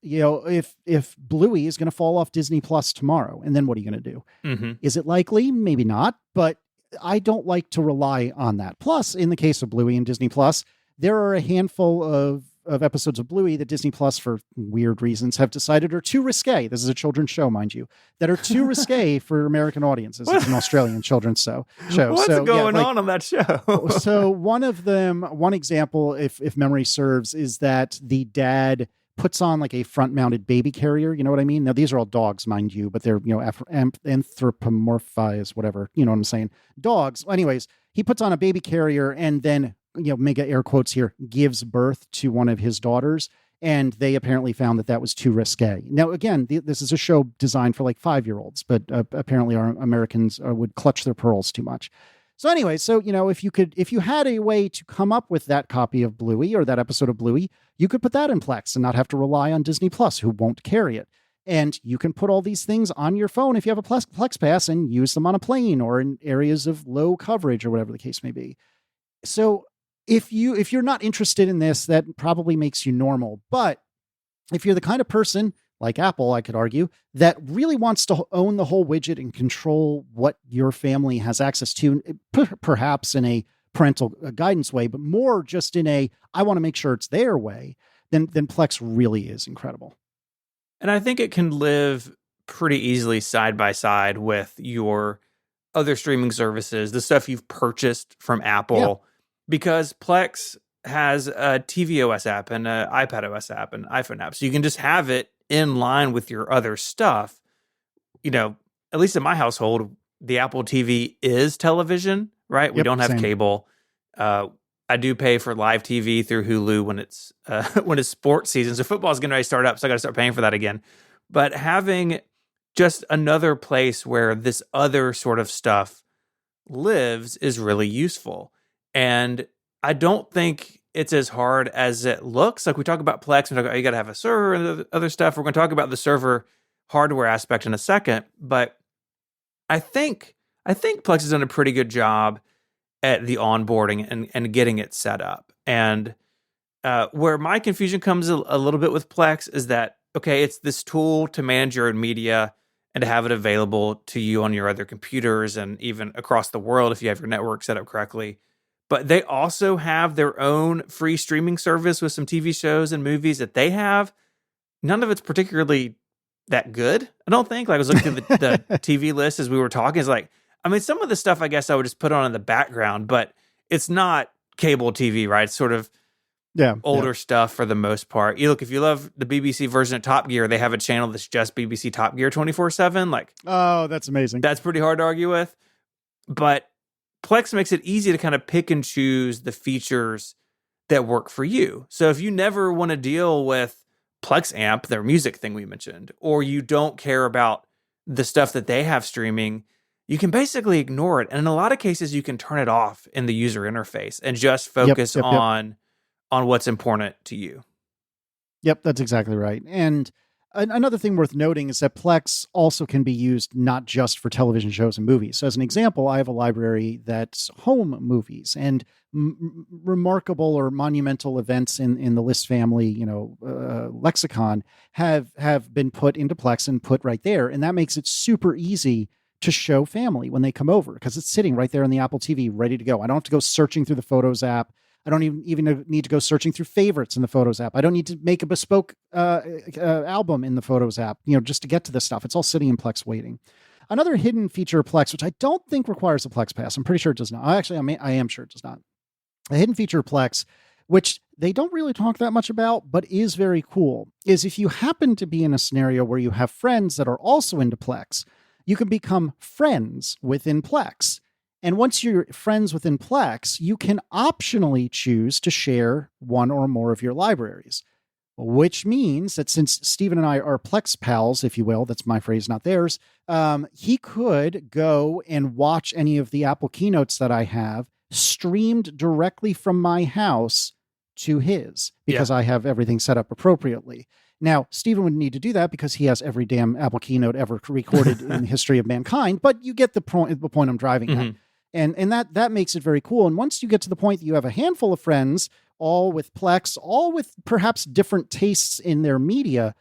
Bluey is going to fall off Disney Plus tomorrow. And then what are you going to do? Mm-hmm. Is it likely? Maybe not. But I don't like to rely on that. Plus, in the case of Bluey and Disney Plus, there are a handful of episodes of Bluey that Disney Plus, for weird reasons, have decided are too risque. This is a children's show, mind you, that are too risque for American audiences. It's an Australian children's show. What's going on that show? So one example, if memory serves, is that the dad puts on like a front-mounted baby carrier. You know what I mean? Now, these are all dogs, mind you, but they're, anthropomorphized, whatever. You know what I'm saying? Dogs. Anyways, he puts on a baby carrier and then, mega air quotes here, gives birth to one of his daughters. And they apparently found that was too risque. Now, again, this is a show designed for like 5-year-olds, but apparently our Americans would clutch their pearls too much. So anyway, if you had a way to come up with that copy of Bluey or that episode of Bluey, you could put that in Plex and not have to rely on Disney Plus, who won't carry it. And you can put all these things on your phone if you have a Plex Pass and use them on a plane or in areas of low coverage or whatever the case may be. So if you're not interested in this, that probably makes you normal. But if you're the kind of person like Apple, I could argue, that really wants to own the whole widget and control what your family has access to, perhaps in a parental guidance way, but more just in a, I want to make sure it's their way, then Plex really is incredible. And I think it can live pretty easily side by side with your other streaming services, the stuff you've purchased from Apple. Yeah. Because Plex has a tvOS app and an iPadOS app and iPhone app. So you can just have it in line with your other stuff. At least in my household, the Apple TV is television, right? We don't have same. Cable. I do pay for live TV through Hulu when it's sports season. So football's going to start up, so I got to start paying for that again. But having just another place where this other sort of stuff lives is really useful. And I don't think it's as hard as it looks. Like we talk about Plex, we talk about you got to have a server and other stuff. We're going to talk about the server hardware aspect in a second, but I think Plex has done a pretty good job at the onboarding and getting it set up. And where my confusion comes a little bit with Plex is that, okay, it's this tool to manage your own media and to have it available to you on your other computers and even across the world if you have your network set up correctly. But they also have their own free streaming service with some TV shows and movies that they have. None of it's particularly that good, I don't think. Like I was looking at the TV list as we were talking. It's like, I mean, some of the stuff I guess I would just put on in the background, but it's not cable TV, right? It's sort of older stuff for the most part. If you love the BBC version of Top Gear, they have a channel that's just BBC Top Gear 24/7. Like, oh, that's amazing. That's pretty hard to argue with. But Plex makes it easy to kind of pick and choose the features that work for you. So if you never want to deal with Plex Amp, their music thing we mentioned, or you don't care about the stuff that they have streaming, you can basically ignore it. And in a lot of cases, you can turn it off in the user interface and just focus on what's important to you. Yep, that's exactly right. And another thing worth noting is that Plex also can be used not just for television shows and movies. So as an example, I have a library that's home movies, and remarkable or monumental events in the Liss family, lexicon have been put into Plex and put right there. And that makes it super easy to show family when they come over, because it's sitting right there on the Apple TV ready to go. I don't have to go searching through the Photos app. I don't even need to go searching through favorites in the Photos app. I don't need to make a bespoke album in the Photos app, just to get to this stuff. It's all sitting in Plex waiting. Another hidden feature of Plex, which I don't think requires a Plex Pass. I'm pretty sure it does not. Actually, I am sure it does not. A hidden feature of Plex, which they don't really talk that much about, but is very cool, is if you happen to be in a scenario where you have friends that are also into Plex, you can become friends within Plex. And once you're friends within Plex, you can optionally choose to share one or more of your libraries, which means that since Stephen and I are Plex pals, if you will, that's my phrase, not theirs, he could go and watch any of the Apple keynotes that I have streamed directly from my house to his, because I have everything set up appropriately. Now, Stephen would need to do that because he has every damn Apple keynote ever recorded in the history of mankind, but you get the point I'm driving at. And that makes it very cool. And once you get to the point that you have a handful of friends, all with Plex, all with perhaps different tastes in their media,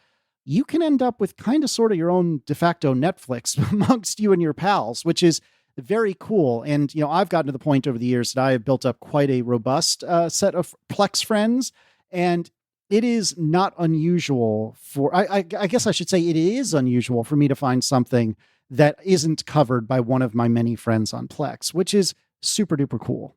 you can end up with kind of sort of your own de facto Netflix amongst you and your pals, which is very cool. And, I've gotten to the point over the years that I have built up quite a robust set of Plex friends. And it is not unusual I guess I should say it is unusual for me to find something that isn't covered by one of my many friends on Plex, which is super duper cool.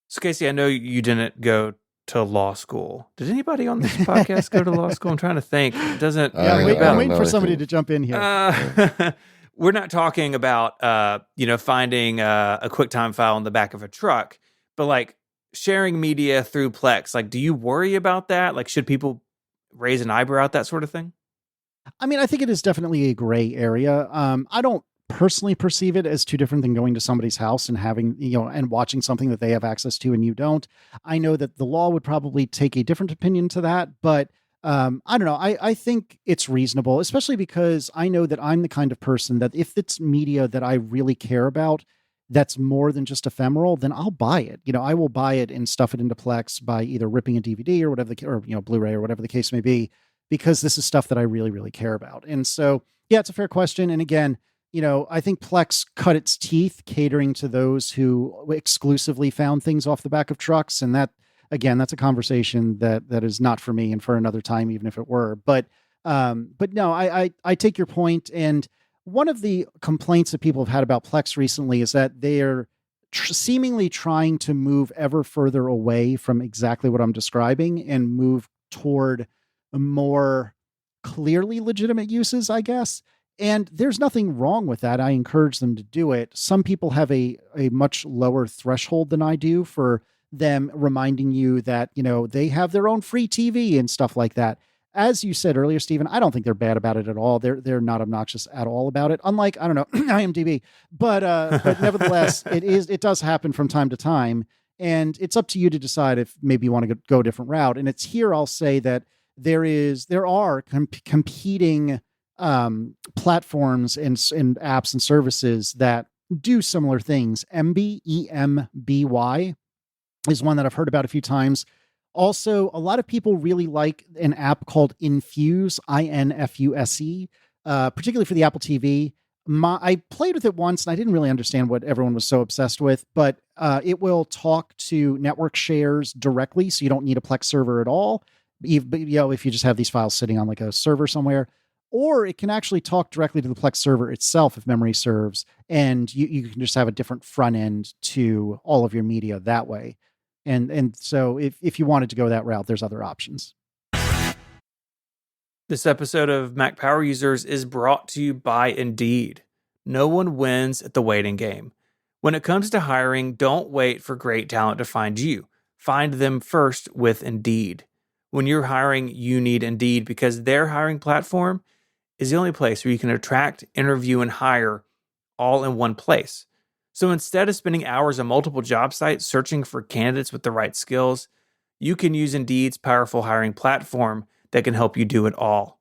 So Casey, I know you didn't go to law school. Did anybody on this podcast go to law school? I'm trying to think. It doesn't. I'm waiting for somebody to jump in here. We're not talking about, finding a QuickTime file in the back of a truck, but like sharing media through Plex. Like, do you worry about that? Like, should people raise an eyebrow at that sort of thing? I mean, I think it is definitely a gray area. I don't personally perceive it as too different than going to somebody's house and having, and watching something that they have access to and you don't. I know that the law would probably take a different opinion to that, but I don't know. I think it's reasonable, especially because I know that I'm the kind of person that if it's media that I really care about, that's more than just ephemeral, then I'll buy it. I will buy it and stuff it into Plex by either ripping a DVD or whatever, Blu-ray or whatever the case may be, because this is stuff that I really, really care about. And so, yeah, it's a fair question. And again, I think Plex cut its teeth catering to those who exclusively found things off the back of trucks. And that, again, that's a conversation that is not for me and for another time, even if it were. But no, I take your point. And one of the complaints that people have had about Plex recently is that they're seemingly trying to move ever further away from exactly what I'm describing and move toward more clearly legitimate uses, I guess. And there's nothing wrong with that. I encourage them to do it. Some people have a much lower threshold than I do for them reminding you that, they have their own free TV and stuff like that. As you said earlier, Stephen, I don't think they're bad about it at all. They're not obnoxious at all about it. Unlike, I don't know, IMDb, but nevertheless, it does happen from time to time. And it's up to you to decide if maybe you want to go a different route. And it's here I'll say that there are competing platforms and apps and services that do similar things. EMBY is one that I've heard about a few times. Also, a lot of people really like an app called Infuse, INFUSE, particularly for the Apple TV. I played with it once and I didn't really understand what everyone was so obsessed with, but it will talk to network shares directly, so you don't need a Plex server at all. If you just have these files sitting on like a server somewhere, or it can actually talk directly to the Plex server itself if memory serves, and you can just have a different front end to all of your media that way. And so if you wanted to go that route, there's other options. This episode of Mac Power Users is brought to you by Indeed. No one wins at the waiting game. When it comes to hiring, don't wait for great talent to find you. Find them first with Indeed. When you're hiring, you need Indeed because their hiring platform is the only place where you can attract, interview, and hire all in one place. So instead of spending hours on multiple job sites searching for candidates with the right skills, you can use Indeed's powerful hiring platform that can help you do it all.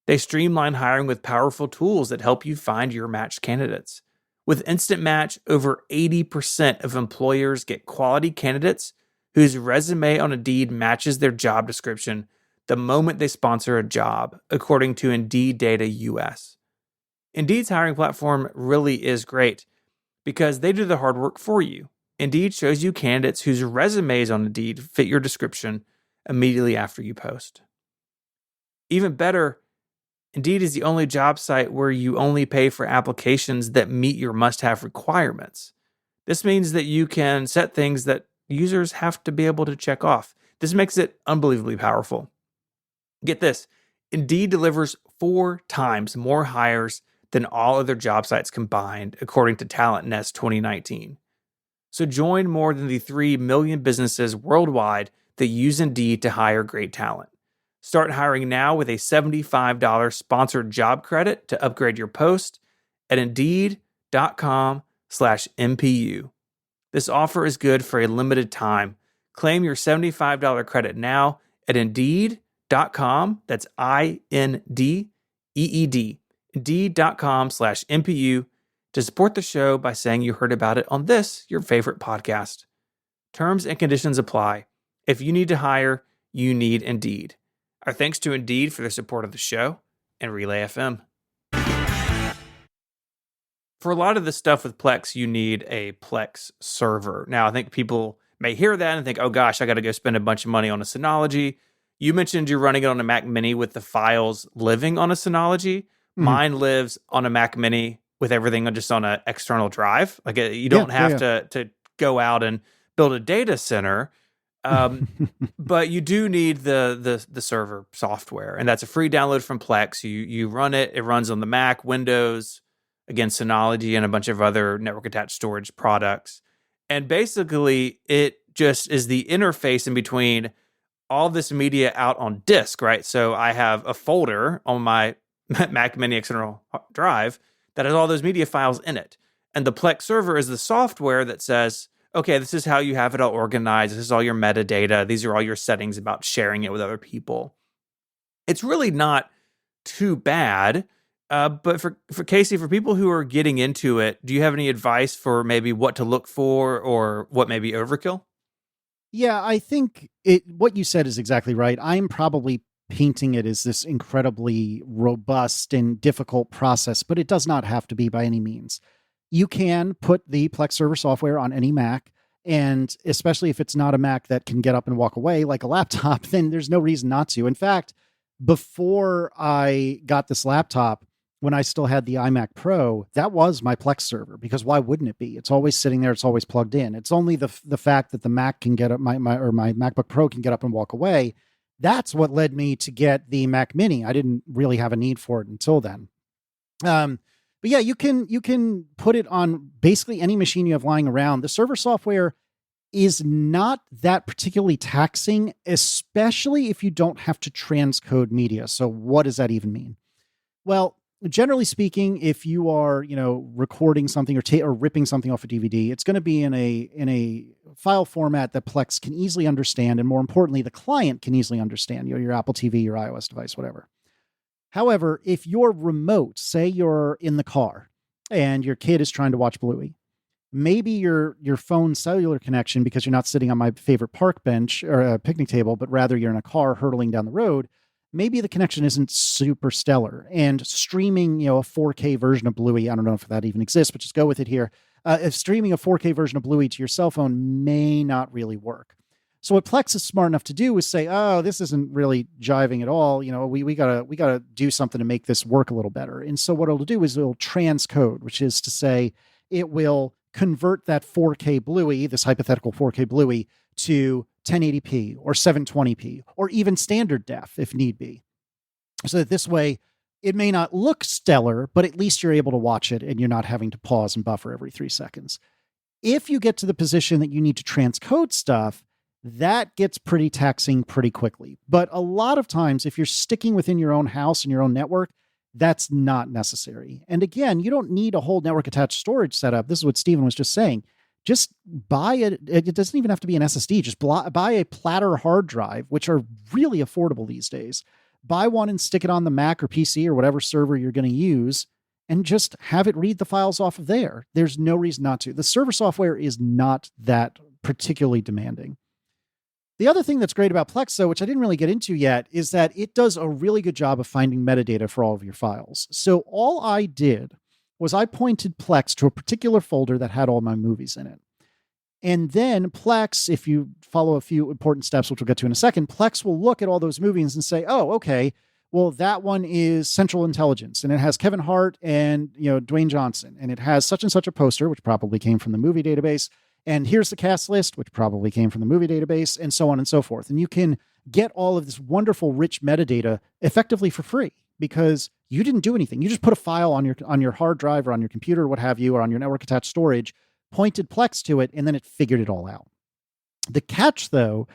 They streamline hiring with powerful tools that help you find your matched candidates. With Instant Match, over 80% of employers get quality candidates whose resume on Indeed matches their job description the moment they sponsor a job, according to Indeed Data US. Indeed's hiring platform really is great because they do the hard work for you. Indeed shows you candidates whose resumes on Indeed fit your description immediately after you post. Even better, Indeed is the only job site where you only pay for applications that meet your must-have requirements. This means that you can set things that users have to be able to check off. This makes it unbelievably powerful. Get this, Indeed delivers 4 times more hires than all other job sites combined, according to Talent Nest 2019. So join more than the 3 million businesses worldwide that use Indeed to hire great talent. Start hiring now with a $75 sponsored job credit to upgrade your post at Indeed.com/MPU. This offer is good for a limited time. Claim your $75 credit now at Indeed.com. That's INDEED. Indeed.com/MPU to support the show by saying you heard about it on this, your favorite podcast. Terms and conditions apply. If you need to hire, you need Indeed. Our thanks to Indeed for their support of the show and Relay FM. For a lot of the stuff with Plex, you need a Plex server. Now, I think people may hear that and think, oh gosh, I got to go spend a bunch of money on a Synology. You mentioned you're running it on a Mac Mini with the files living on a Synology. Mm-hmm. Mine lives on a Mac Mini with everything just on an external drive. Like you don't have to go out and build a data center. But you do need the server software, and that's a free download from Plex. You run it. It runs on the Mac, Windows, again, Synology, and a bunch of other network attached storage products. And basically, it just is the interface in between all this media out on disk, right? So I have a folder on my Mac Mini external drive that has all those media files in it. And the Plex server is the software that says, okay, this is how you have it all organized. This is all your metadata. These are all your settings about sharing it with other people. It's really not too bad. But for Casey, for people who are getting into it, do you have any advice for maybe what to look for or what may be overkill? Yeah, I think what you said is exactly right. I'm probably painting it as this incredibly robust and difficult process, but it does not have to be by any means. You can put the Plex server software on any Mac, and especially if it's not a Mac that can get up and walk away like a laptop, then there's no reason not to. In fact, before I got this laptop, when I still had the iMac Pro, that was my Plex server, because why wouldn't it be? It's always sitting there. It's always plugged in. It's only the fact that the Mac can get up, my MacBook Pro can get up and walk away. That's what led me to get the Mac Mini. I didn't really have a need for it until then. But yeah, you can put it on basically any machine you have lying around. The server software is not that particularly taxing, especially if you don't have to transcode media. So what does that even mean? Well, generally speaking, if you are, recording something or ripping something off a DVD, it's going to be in a file format that Plex can easily understand, and more importantly, the client can easily understand. Your Apple TV, your iOS device, whatever. However, if you're remote, say you're in the car and your kid is trying to watch Bluey, maybe your phone's cellular connection, because you're not sitting on my favorite park bench or a picnic table, but rather you're in a car hurtling down the road, maybe the connection isn't super stellar, and streaming, a 4K version of Bluey, I don't know if that even exists, but just go with it here. If streaming a 4K version of Bluey to your cell phone may not really work. So what Plex is smart enough to do is say, oh, this isn't really jiving at all. We gotta do something to make this work a little better. And so what it'll do is it'll transcode, which is to say it will convert that 4K Bluey, this hypothetical 4K Bluey, to 1080p or 720p or even standard def if need be. So that this way, It may not look stellar, but at least you're able to watch it and you're not having to pause and buffer every 3 seconds. If you get to the position that you need to transcode stuff, that gets pretty taxing pretty quickly. But a lot of times, if you're sticking within your own house and your own network, that's not necessary. And again, you don't need a whole network attached storage setup. This is what Stephen was just saying. Just buy it. It doesn't even have to be an SSD. Just buy a platter hard drive, which are really affordable these days. Buy one and stick it on the Mac or PC or whatever server you're going to use, and just have it read the files off of there. There's no reason not to. The server software is not that particularly demanding. The other thing that's great about Plex, though, which I didn't really get into yet, is that it does a really good job of finding metadata for all of your files. So all I did was I pointed Plex to a particular folder that had all my movies in it. And then Plex, if you follow a few important steps, which we'll get to in a second, Plex will look at all those movies and say, oh, okay, well, that one is Central Intelligence, and it has Kevin Hart and, Dwayne Johnson, and it has such and such a poster, which probably came from the movie database. And here's the cast list, which probably came from the movie database, and so on and so forth. And you can get all of this wonderful, rich metadata effectively for free because you didn't do anything. You just put a file on your hard drive or on your computer or what have you, or on your network attached storage, pointed Plex to it, and then it figured it all out. The catch, though,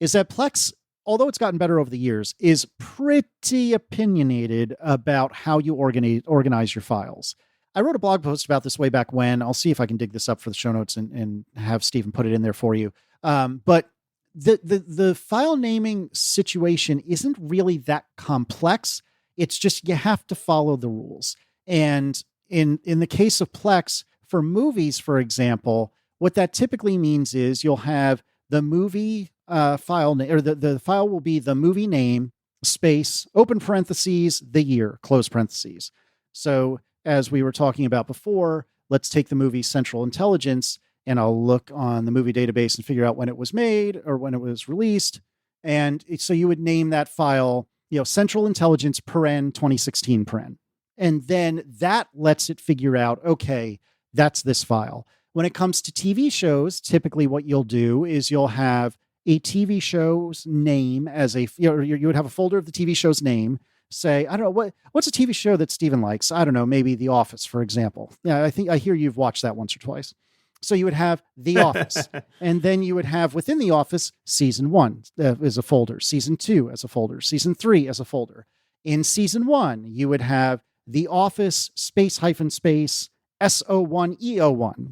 is that Plex, although it's gotten better over the years, is pretty opinionated about how you organize your files. I wrote a blog post about this way back when. I'll see if I can dig this up for the show notes and have Stephen put it in there for you. But the file naming situation isn't really that complex. It's just you have to follow the rules. And in the case of Plex, for movies, for example, what that typically means is you'll have the movie file, or the file will be the movie name, space, open parentheses, the year, close parentheses. So as we were talking about before, let's take the movie Central Intelligence, and I'll look on the movie database and figure out when it was made or when it was released. And so you would name that file, Central Intelligence 2016 . And then that lets it figure out, okay, that's this file. When it comes to TV shows, typically what you'll do is you'll have a TV show's name as you would have a folder of the TV show's name. Say, I don't know, what's a TV show that Stephen likes? I don't know, maybe The Office, for example. Yeah, I hear you've watched that once or twice. So you would have The Office, and then you would have within The Office, season 1 as a folder, season 2 as a folder, season 3 as a folder. In season 1, you would have The Office space SO1EO1,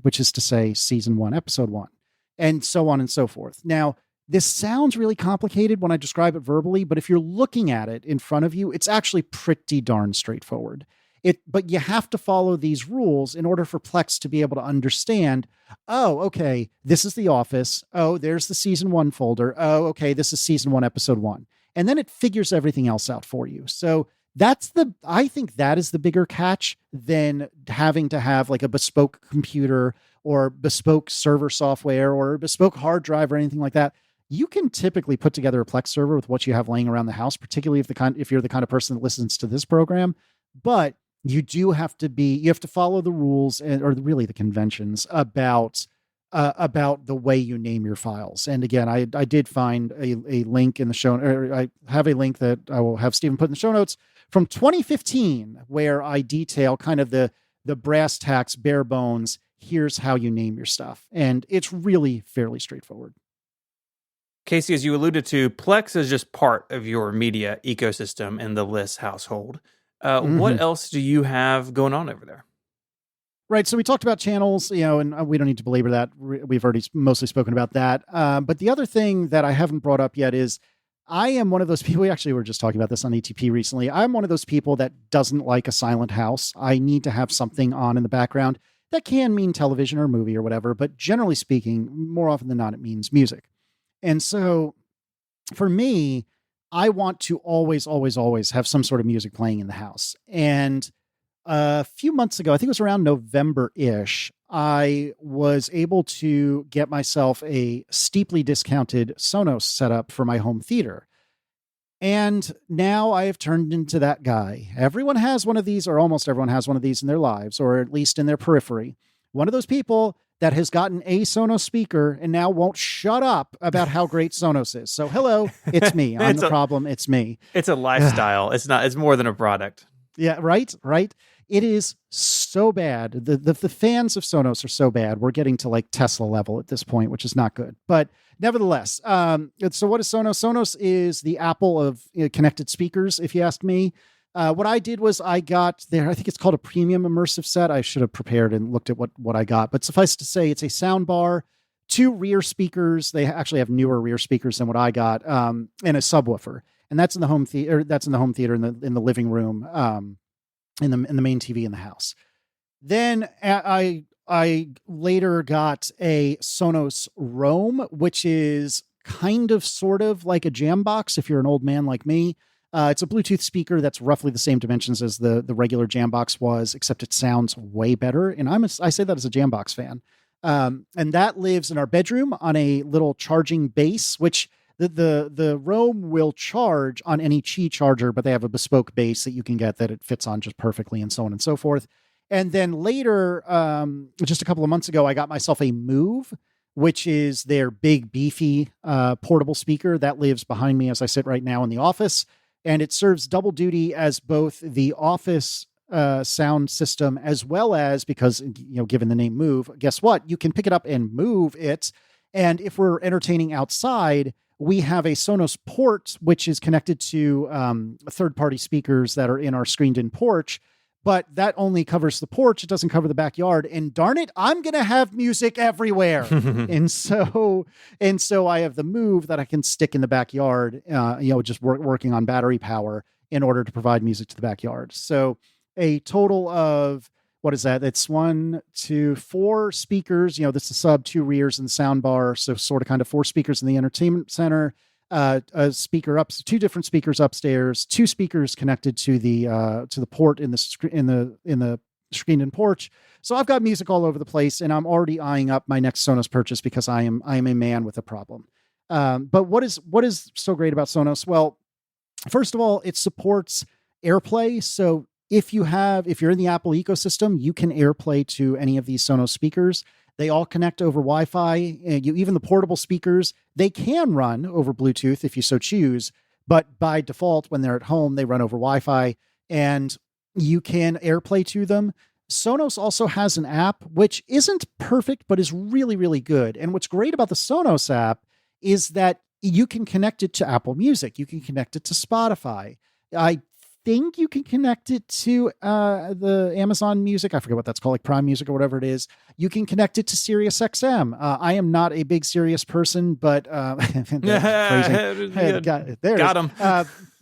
which is to say season 1, episode 1, and so on and so forth. Now, this sounds really complicated when I describe it verbally, but if you're looking at it in front of you, it's actually pretty darn straightforward. But you have to follow these rules in order for Plex to be able to understand, oh, okay, this is The Office. Oh, there's the season 1 folder. Oh, okay, this is season 1, episode 1. And then it figures everything else out for you. So I think that is the bigger catch than having to have like a bespoke computer or bespoke server software or a bespoke hard drive or anything like that. You can typically put together a Plex server with what you have laying around the house, particularly if you're the kind of person that listens to this program. But you have to follow the rules or really the conventions about the way you name your files. And again, I did find a link in the show, or I have a link that I will have Stephen put in the show notes from 2015, where I detail kind of the brass tacks, bare bones. Here's how you name your stuff. And it's really fairly straightforward. Casey, as you alluded to, Plex is just part of your media ecosystem in the Liss household. What else do you have going on over there? Right. So we talked about channels, and we don't need to belabor that. We've already mostly spoken about that. But the other thing that I haven't brought up yet is I am one of those people. We actually were just talking about this on ATP recently. I'm one of those people that doesn't like a silent house. I need to have something on in the background. That can mean television or movie or whatever. But generally speaking, more often than not, it means music. And so for me, I want to always, always, always have some sort of music playing in the house. And a few months ago, I think it was around November-ish, I was able to get myself a steeply discounted Sonos setup for my home theater. And now I have turned into that guy. Everyone has one of these, or almost everyone has one of these in their lives, or at least in their periphery. One of those people that has gotten a Sonos speaker and now won't shut up about how great Sonos is. So hello, it's me. I'm the problem. It's me. It's a lifestyle. It's more than a product. Yeah, right, right. It is so bad. The fans of Sonos are so bad. We're getting to like Tesla level at this point, which is not good. But nevertheless, so what is Sonos? Sonos is the Apple of connected speakers, if you ask me. What I did was I got there, I think it's called a premium immersive set. I should have prepared and looked at what I got. But suffice to say, it's a sound bar, two rear speakers. They actually have newer rear speakers than what I got, and a subwoofer. And that's in the home theater. That's in the home theater in the living room, in the main TV in the house. Then I later got a Sonos Roam, which is kind of sort of like a jam box if you're an old man like me. It's a Bluetooth speaker that's roughly the same dimensions as the regular Jambox was, except it sounds way better. And I say that as a Jambox fan. And that lives in our bedroom on a little charging base, which the Roam will charge on any Qi charger, but they have a bespoke base that you can get that it fits on just perfectly, and so on and so forth. And then later, just a couple of months ago, I got myself a Move, which is their big, beefy portable speaker that lives behind me as I sit right now in the office. And it serves double duty as both the office sound system, as well as, because, given the name Move, guess what? You can pick it up and move it. And if we're entertaining outside, we have a Sonos port, which is connected to third-party speakers that are in our screened-in porch. But that only covers the porch. It doesn't cover the backyard. And darn it, I'm going to have music everywhere. and so I have the Move that I can stick in the backyard, just working on battery power in order to provide music to the backyard. So a total of, what is that? It's 1, 2, 4 speakers. This is sub, 2 rears and the sound bar. So sort of kind of 4 speakers in the entertainment center. A speaker up, 2 different speakers upstairs, 2 speakers connected to the port in the screen-in porch. So I've got music all over the place, and I'm already eyeing up my next Sonos purchase because I am a man with a problem. But what is so great about Sonos? Well, first of all, it supports AirPlay. So if you're in the Apple ecosystem, you can AirPlay to any of these Sonos speakers. They all connect over Wi-Fi. Even the portable speakers, they can run over Bluetooth if you so choose, but by default, when they're at home, they run over Wi-Fi, and you can AirPlay to them. Sonos also has an app, which isn't perfect, but is really, really good. And what's great about the Sonos app is that you can connect it to Apple Music. You can connect it to Spotify. I think you can connect it to the Amazon Music. I forget what that's called, like Prime Music or whatever it is. You can connect it to Sirius XM. I am not a big Sirius person, but got him.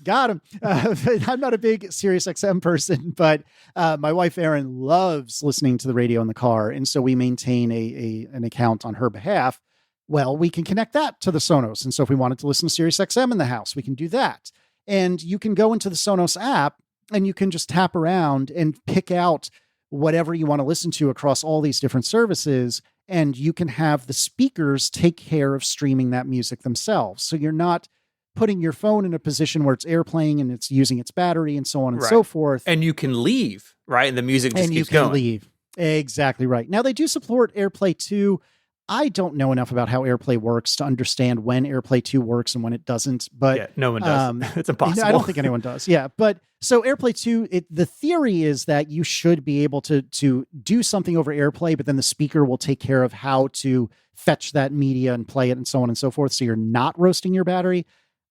Got him. I'm not a big Sirius XM person, but my wife Erin loves listening to the radio in the car, and so we maintain an account on her behalf. Well, we can connect that to the Sonos, and so if we wanted to listen to Sirius XM in the house, we can do that. And you can go into the Sonos app and you can just tap around and pick out whatever you want to listen to across all these different services. And you can have the speakers take care of streaming that music themselves. So you're not putting your phone in a position where it's airplaying and it's using its battery and so on and so forth. And you can leave, right? And the music just keeps going. Leave. Exactly right. Now they do support AirPlay 2. I don't know enough about how AirPlay works to understand when AirPlay 2 works and when it doesn't, but yeah, no one does. It's impossible. I don't think anyone does. Yeah. But so AirPlay 2, the theory is that you should be able to do something over AirPlay, but then the speaker will take care of how to fetch that media and play it and so on and so forth. So you're not roasting your battery.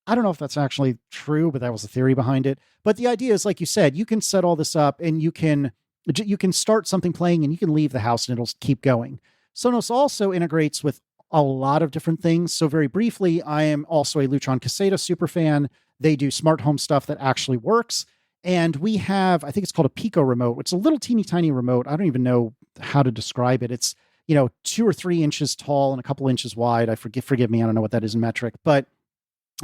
I don't know if that's actually true, but that was the theory behind it. But the idea is, like you said, you can set all this up and you can start something playing and you can leave the house and it'll keep going. Sonos also integrates with a lot of different things. So very briefly, I am also a Lutron Caseta super fan. They do smart home stuff that actually works. And we have, I think it's called a Pico remote. It's a little teeny tiny remote. I don't even know how to describe it. It's, 2 or 3 inches tall and a couple inches wide. Forgive me. I don't know what that is in metric, but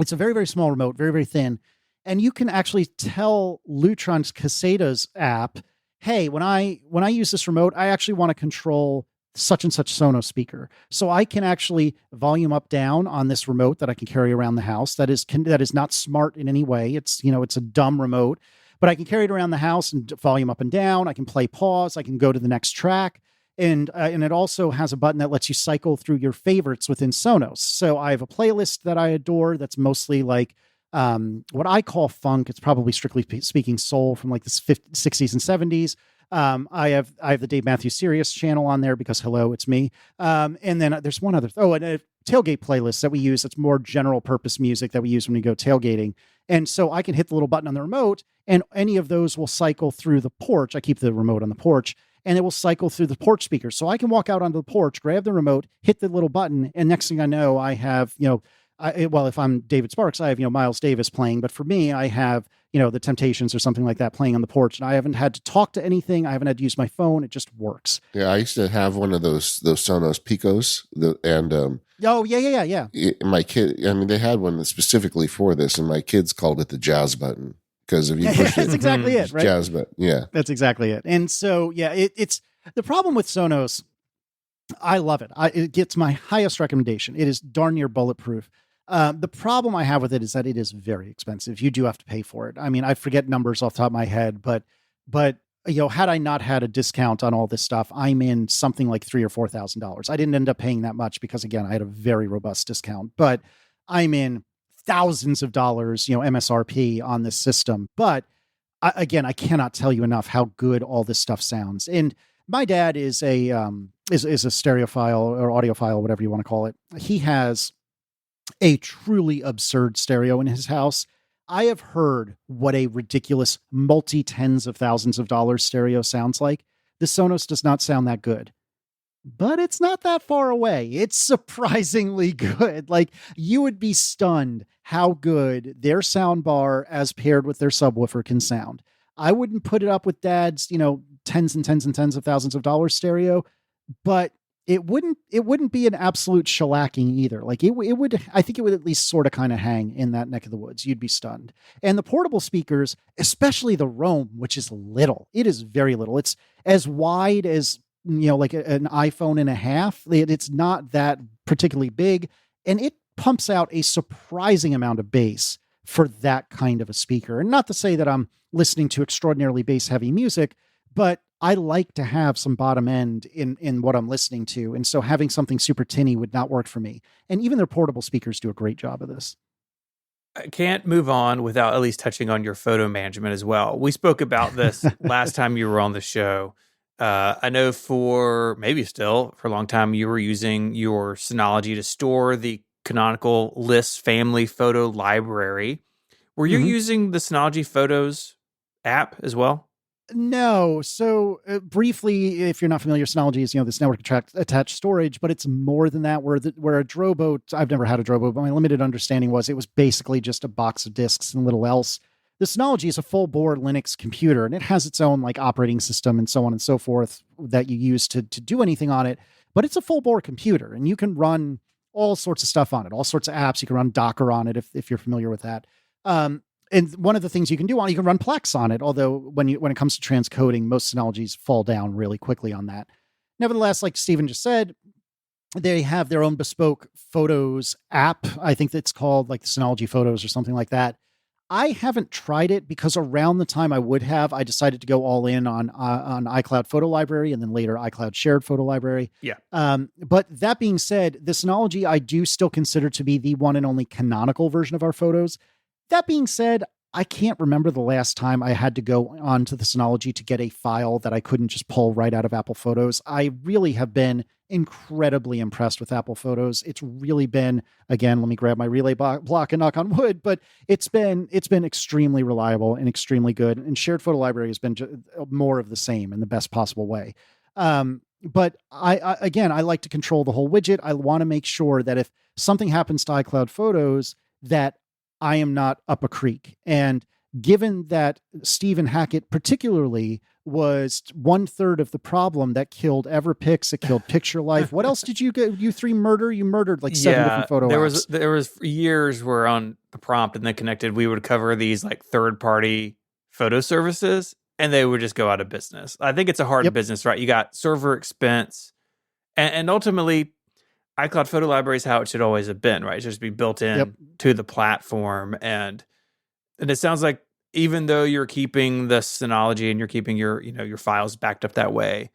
it's a very, very small remote, very, very thin. And you can actually tell Lutron's Caseta's app, hey, when I use this remote, I actually want to control such and such Sonos speaker. So I can actually volume up down on this remote that I can carry around the house. That is not smart in any way. It's, it's a dumb remote, but I can carry it around the house and volume up and down. I can play pause. I can go to the next track. And it also has a button that lets you cycle through your favorites within Sonos. So I have a playlist that I adore that's mostly like what I call funk. It's probably strictly speaking soul from like the 60s and 70s. I have the Dave Matthews Serious channel on there because hello, it's me. And then there's one other, and a tailgate playlist that we use. That's more general purpose music that we use when we go tailgating. And so I can hit the little button on the remote and any of those will cycle through the porch. I keep the remote on the porch and it will cycle through the porch speakers. So I can walk out onto the porch, grab the remote, hit the little button. And next thing I know, I have, if I'm David Sparks, I have, Miles Davis playing, but for me, I have, the Temptations or something like that playing on the porch. And I haven't had to talk to anything. I haven't had to use my phone. It just works. Yeah. I used to have one of those Sonos Picos Oh yeah. My kid, they had one specifically for this and my kids called it the jazz button because if you push that's exactly it, right? Jazz button. Yeah. That's exactly it. And so, yeah, it's the problem with Sonos. I love it. It gets my highest recommendation. It is darn near bulletproof. The problem I have with it is that it is very expensive. You do have to pay for it. I mean, I forget numbers off the top of my head, but had I not had a discount on all this stuff, I'm in something like $3,000 or $4,000. I didn't end up paying that much because again, I had a very robust discount, but I'm in thousands of dollars, MSRP on this system. But I cannot tell you enough how good all this stuff sounds. And my dad is a stereophile or audiophile, whatever you want to call it. He has a truly absurd stereo in his house. I have heard what a ridiculous multi-tens of thousands of dollars stereo sounds like. The Sonos does not sound that good, but it's not that far away. It's surprisingly good. Like you would be stunned how good their sound bar as paired with their subwoofer can sound. I wouldn't put it up with Dad's, tens and tens and tens of thousands of dollars stereo, but it wouldn't be an absolute shellacking either. Like it would, I think it would at least sort of kind of hang in that neck of the woods. You'd be stunned. And the portable speakers, especially the Roam, which is little, it is very little. It's as wide as, like an iPhone and a half. It's not that particularly big and it pumps out a surprising amount of bass for that kind of a speaker. And not to say that I'm listening to extraordinarily bass heavy music, but I like to have some bottom end in what I'm listening to. And so having something super tinny would not work for me. And even their portable speakers do a great job of this. I can't move on without at least touching on your photo management as well. We spoke about this last time you were on the show. I know for a long time, you were using your Synology to store the canonical Liss family photo library. Were you using the Synology Photos app as well? No. So briefly, if you're not familiar, Synology is, this network attached storage, but it's more than that where a Drobo, I've never had a Drobo, but my limited understanding was it was basically just a box of disks and little else. The Synology is a full bore Linux computer and it has its own like operating system and so on and so forth that you use to do anything on it, but it's a full bore computer and you can run all sorts of stuff on it, all sorts of apps. You can run Docker on it if you're familiar with that. And one of the things you can do you can run Plex on it. Although when it comes to transcoding, most Synologies fall down really quickly on that. Nevertheless, like Stephen just said, they have their own bespoke Photos app. I think that's called like the Synology Photos or something like that. I haven't tried it because around the time I decided to go all in on iCloud Photo Library and then later iCloud Shared Photo Library. Yeah. But that being said, the Synology I do still consider to be the one and only canonical version of our photos. That being said, I can't remember the last time I had to go onto the Synology to get a file that I couldn't just pull right out of Apple Photos. I really have been incredibly impressed with Apple Photos. It's really been, again, let me grab my relay block and knock on wood, but it's been extremely reliable and extremely good. And Shared Photo Library has been more of the same in the best possible way. But I like to control the whole widget. I want to make sure that if something happens to iCloud Photos, that I am not up a creek. And given that Stephen Hackett particularly was 1/3 of the problem that killed Everpix, it killed Picture Life. What else did you three murder? You murdered like 7 different photo apps. There was years where on the prompt and then connected, we would cover these like third-party photo services and they would just go out of business. I think it's a hard business, right? You got server expense and ultimately iCloud Photo Library is how it should always have been, right? It should just be built in to the platform. And it sounds like even though you're keeping the Synology and you're keeping your files backed up that way,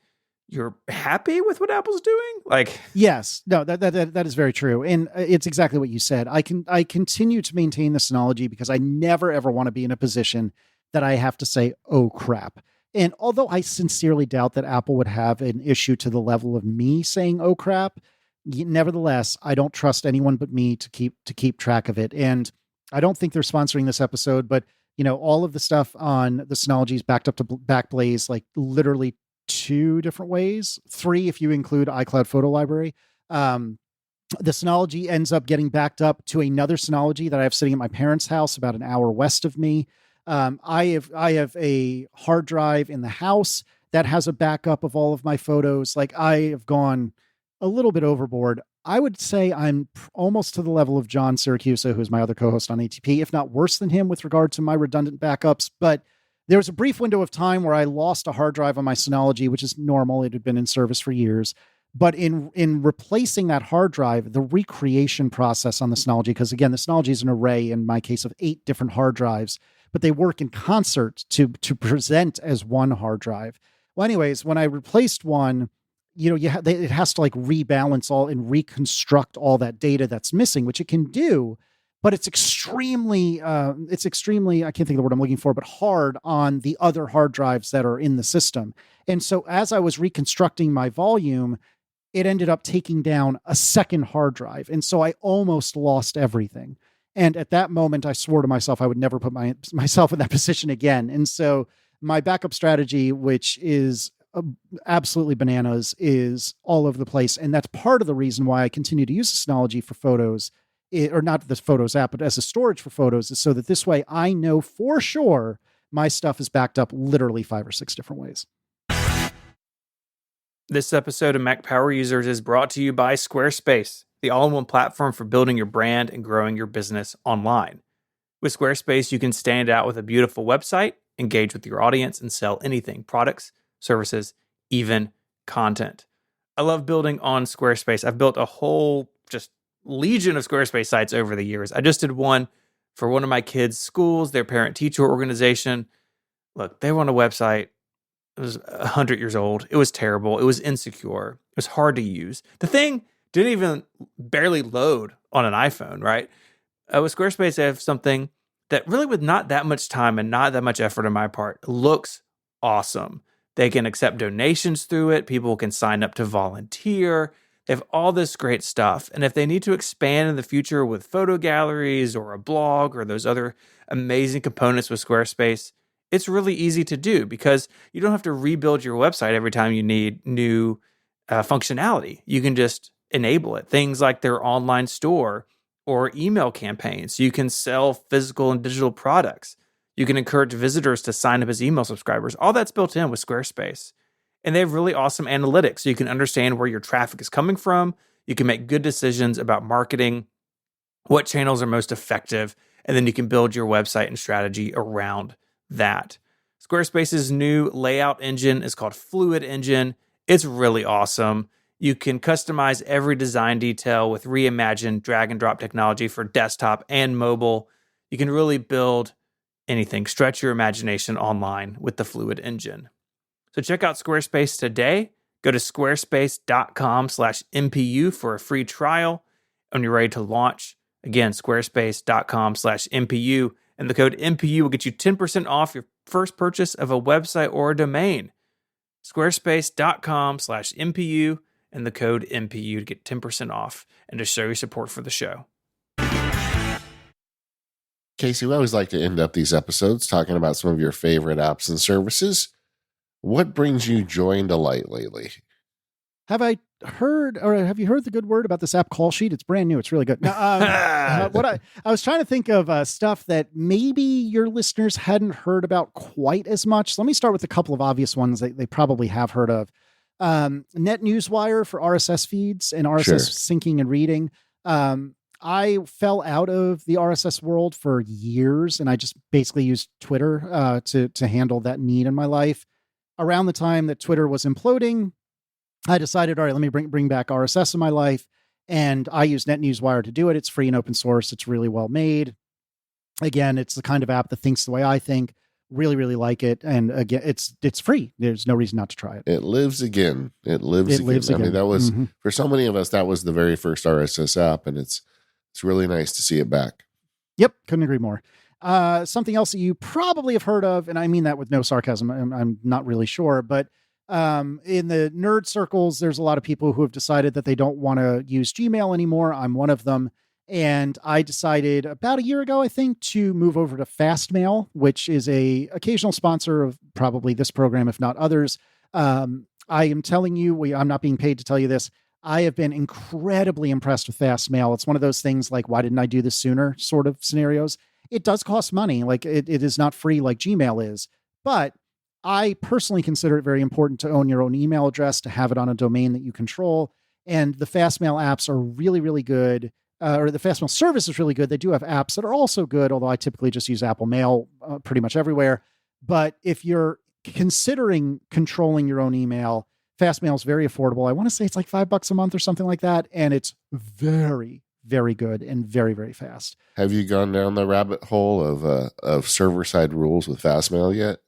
you're happy with what Apple's doing? Like, yes, no, that is very true. And it's exactly what you said. I continue to maintain the Synology because I never, ever want to be in a position that I have to say, oh crap. And although I sincerely doubt that Apple would have an issue to the level of me saying, oh crap, nevertheless, I don't trust anyone but me to keep track of it. And I don't think they're sponsoring this episode, but all of the stuff on the Synology is backed up to Backblaze, like literally 2 different ways, 3 if you include iCloud Photo Library. The Synology ends up getting backed up to another Synology that I have sitting at my parents' house about an hour west of me. I have a hard drive in the house that has a backup of all of my photos. Like, I have gone a little bit overboard. I would say I'm almost to the level of John Siracusa, who's my other co-host on ATP, if not worse than him with regard to my redundant backups. But there was a brief window of time where I lost a hard drive on my Synology, which is normal. It had been in service for years. But in replacing that hard drive, the recreation process on the Synology, because again, the Synology is an array, in my case, of 8 different hard drives, but they work in concert to present as one hard drive. Well, anyways, when I replaced one, it has to like rebalance all and reconstruct all that data that's missing, which it can do, but it's extremely, I can't think of the word I'm looking for, but hard on the other hard drives that are in the system. And so as I was reconstructing my volume, it ended up taking down a second hard drive. And so I almost lost everything. And at that moment, I swore to myself I would never put myself in that position again. And so my backup strategy, which is absolutely bananas, is all over the place. And that's part of the reason why I continue to use Synology for photos, or not the Photos app, but as a storage for photos, is so that this way I know for sure my stuff is backed up literally 5 or 6 different ways. This episode of Mac Power Users is brought to you by Squarespace, the all-in-one platform for building your brand and growing your business online. With Squarespace, you can stand out with a beautiful website, engage with your audience, and sell anything: products, services, even content. I love building on Squarespace. I've built a whole just legion of Squarespace sites over the years. I just did one for one of my kids' schools, their parent-teacher organization. Look, they were on a website. It was 100 years old. It was terrible. It was insecure. It was hard to use. The thing didn't even barely load on an iPhone, right? With Squarespace, I have something that really, with not that much time and not that much effort on my part, looks awesome. They can accept donations through it. People can sign up to volunteer. They have all this great stuff. And if they need to expand in the future with photo galleries or a blog or those other amazing components with Squarespace, it's really easy to do because you don't have to rebuild your website every time you need new functionality. You can just enable it. Things like their online store or email campaigns. You can sell physical and digital products. You can encourage visitors to sign up as email subscribers. All that's built in with Squarespace. And they have really awesome analytics, so you can understand where your traffic is coming from. You can make good decisions about marketing, what channels are most effective, and then you can build your website and strategy around that. Squarespace's new layout engine is called Fluid Engine. It's really awesome. You can customize every design detail with reimagined drag and drop technology for desktop and mobile. You can really build anything. Stretch your imagination online with the Fluid Engine. So check out Squarespace today. Go to squarespace.com/MPU for a free trial when you're ready to launch. Again, squarespace.com/MPU, and the code MPU will get you 10% off your first purchase of a website or a domain. Squarespace.com/MPU and the code MPU to get 10% off and to show your support for the show. Casey, we always like to end up these episodes talking about some of your favorite apps and services. What brings you joy and delight lately? Have you heard the good word about this app Callsheet? It's brand new. It's really good. Now, I was trying to think of stuff that maybe your listeners hadn't heard about quite as much. So let me start with a couple of obvious ones that they probably have heard of. NetNewsWire for RSS feeds and RSS syncing and reading. I fell out of the RSS world for years, and I just basically used Twitter to handle that need in my life. Around the time that Twitter was imploding, I decided, all right, let me bring back RSS in my life. And I use NetNewsWire to do it. It's free and open source. It's really well made. Again, it's the kind of app that thinks the way I think. Really, really like it. And again, it's free. There's no reason not to try it. It lives again. It lives again. I mean, that was for so many of us, that was the very first RSS app, and it's really nice to see it back. Yep, couldn't agree more. Something else that you probably have heard of, and I mean that with no sarcasm. I'm not really sure, but in the nerd circles, there's a lot of people who have decided that they don't want to use Gmail anymore. I'm one of them. And I decided about a year ago, I think, to move over to Fastmail, which is a occasional sponsor of probably this program, if not others. I am telling you, I'm not being paid to tell you this. I have been incredibly impressed with Fastmail. It's one of those things like, why didn't I do this sooner sort of scenarios. It does cost money. Like it is not free like Gmail is, but I personally consider it very important to own your own email address, to have it on a domain that you control. And the Fastmail apps are really, really good. Or the Fastmail service is really good. They do have apps that are also good, although I typically just use Apple Mail pretty much everywhere. But if you're considering controlling your own email, Fastmail is very affordable. I want to say it's like $5 a month or something like that. And it's very, very good and very, very fast. Have you gone down the rabbit hole of server-side rules with Fastmail yet?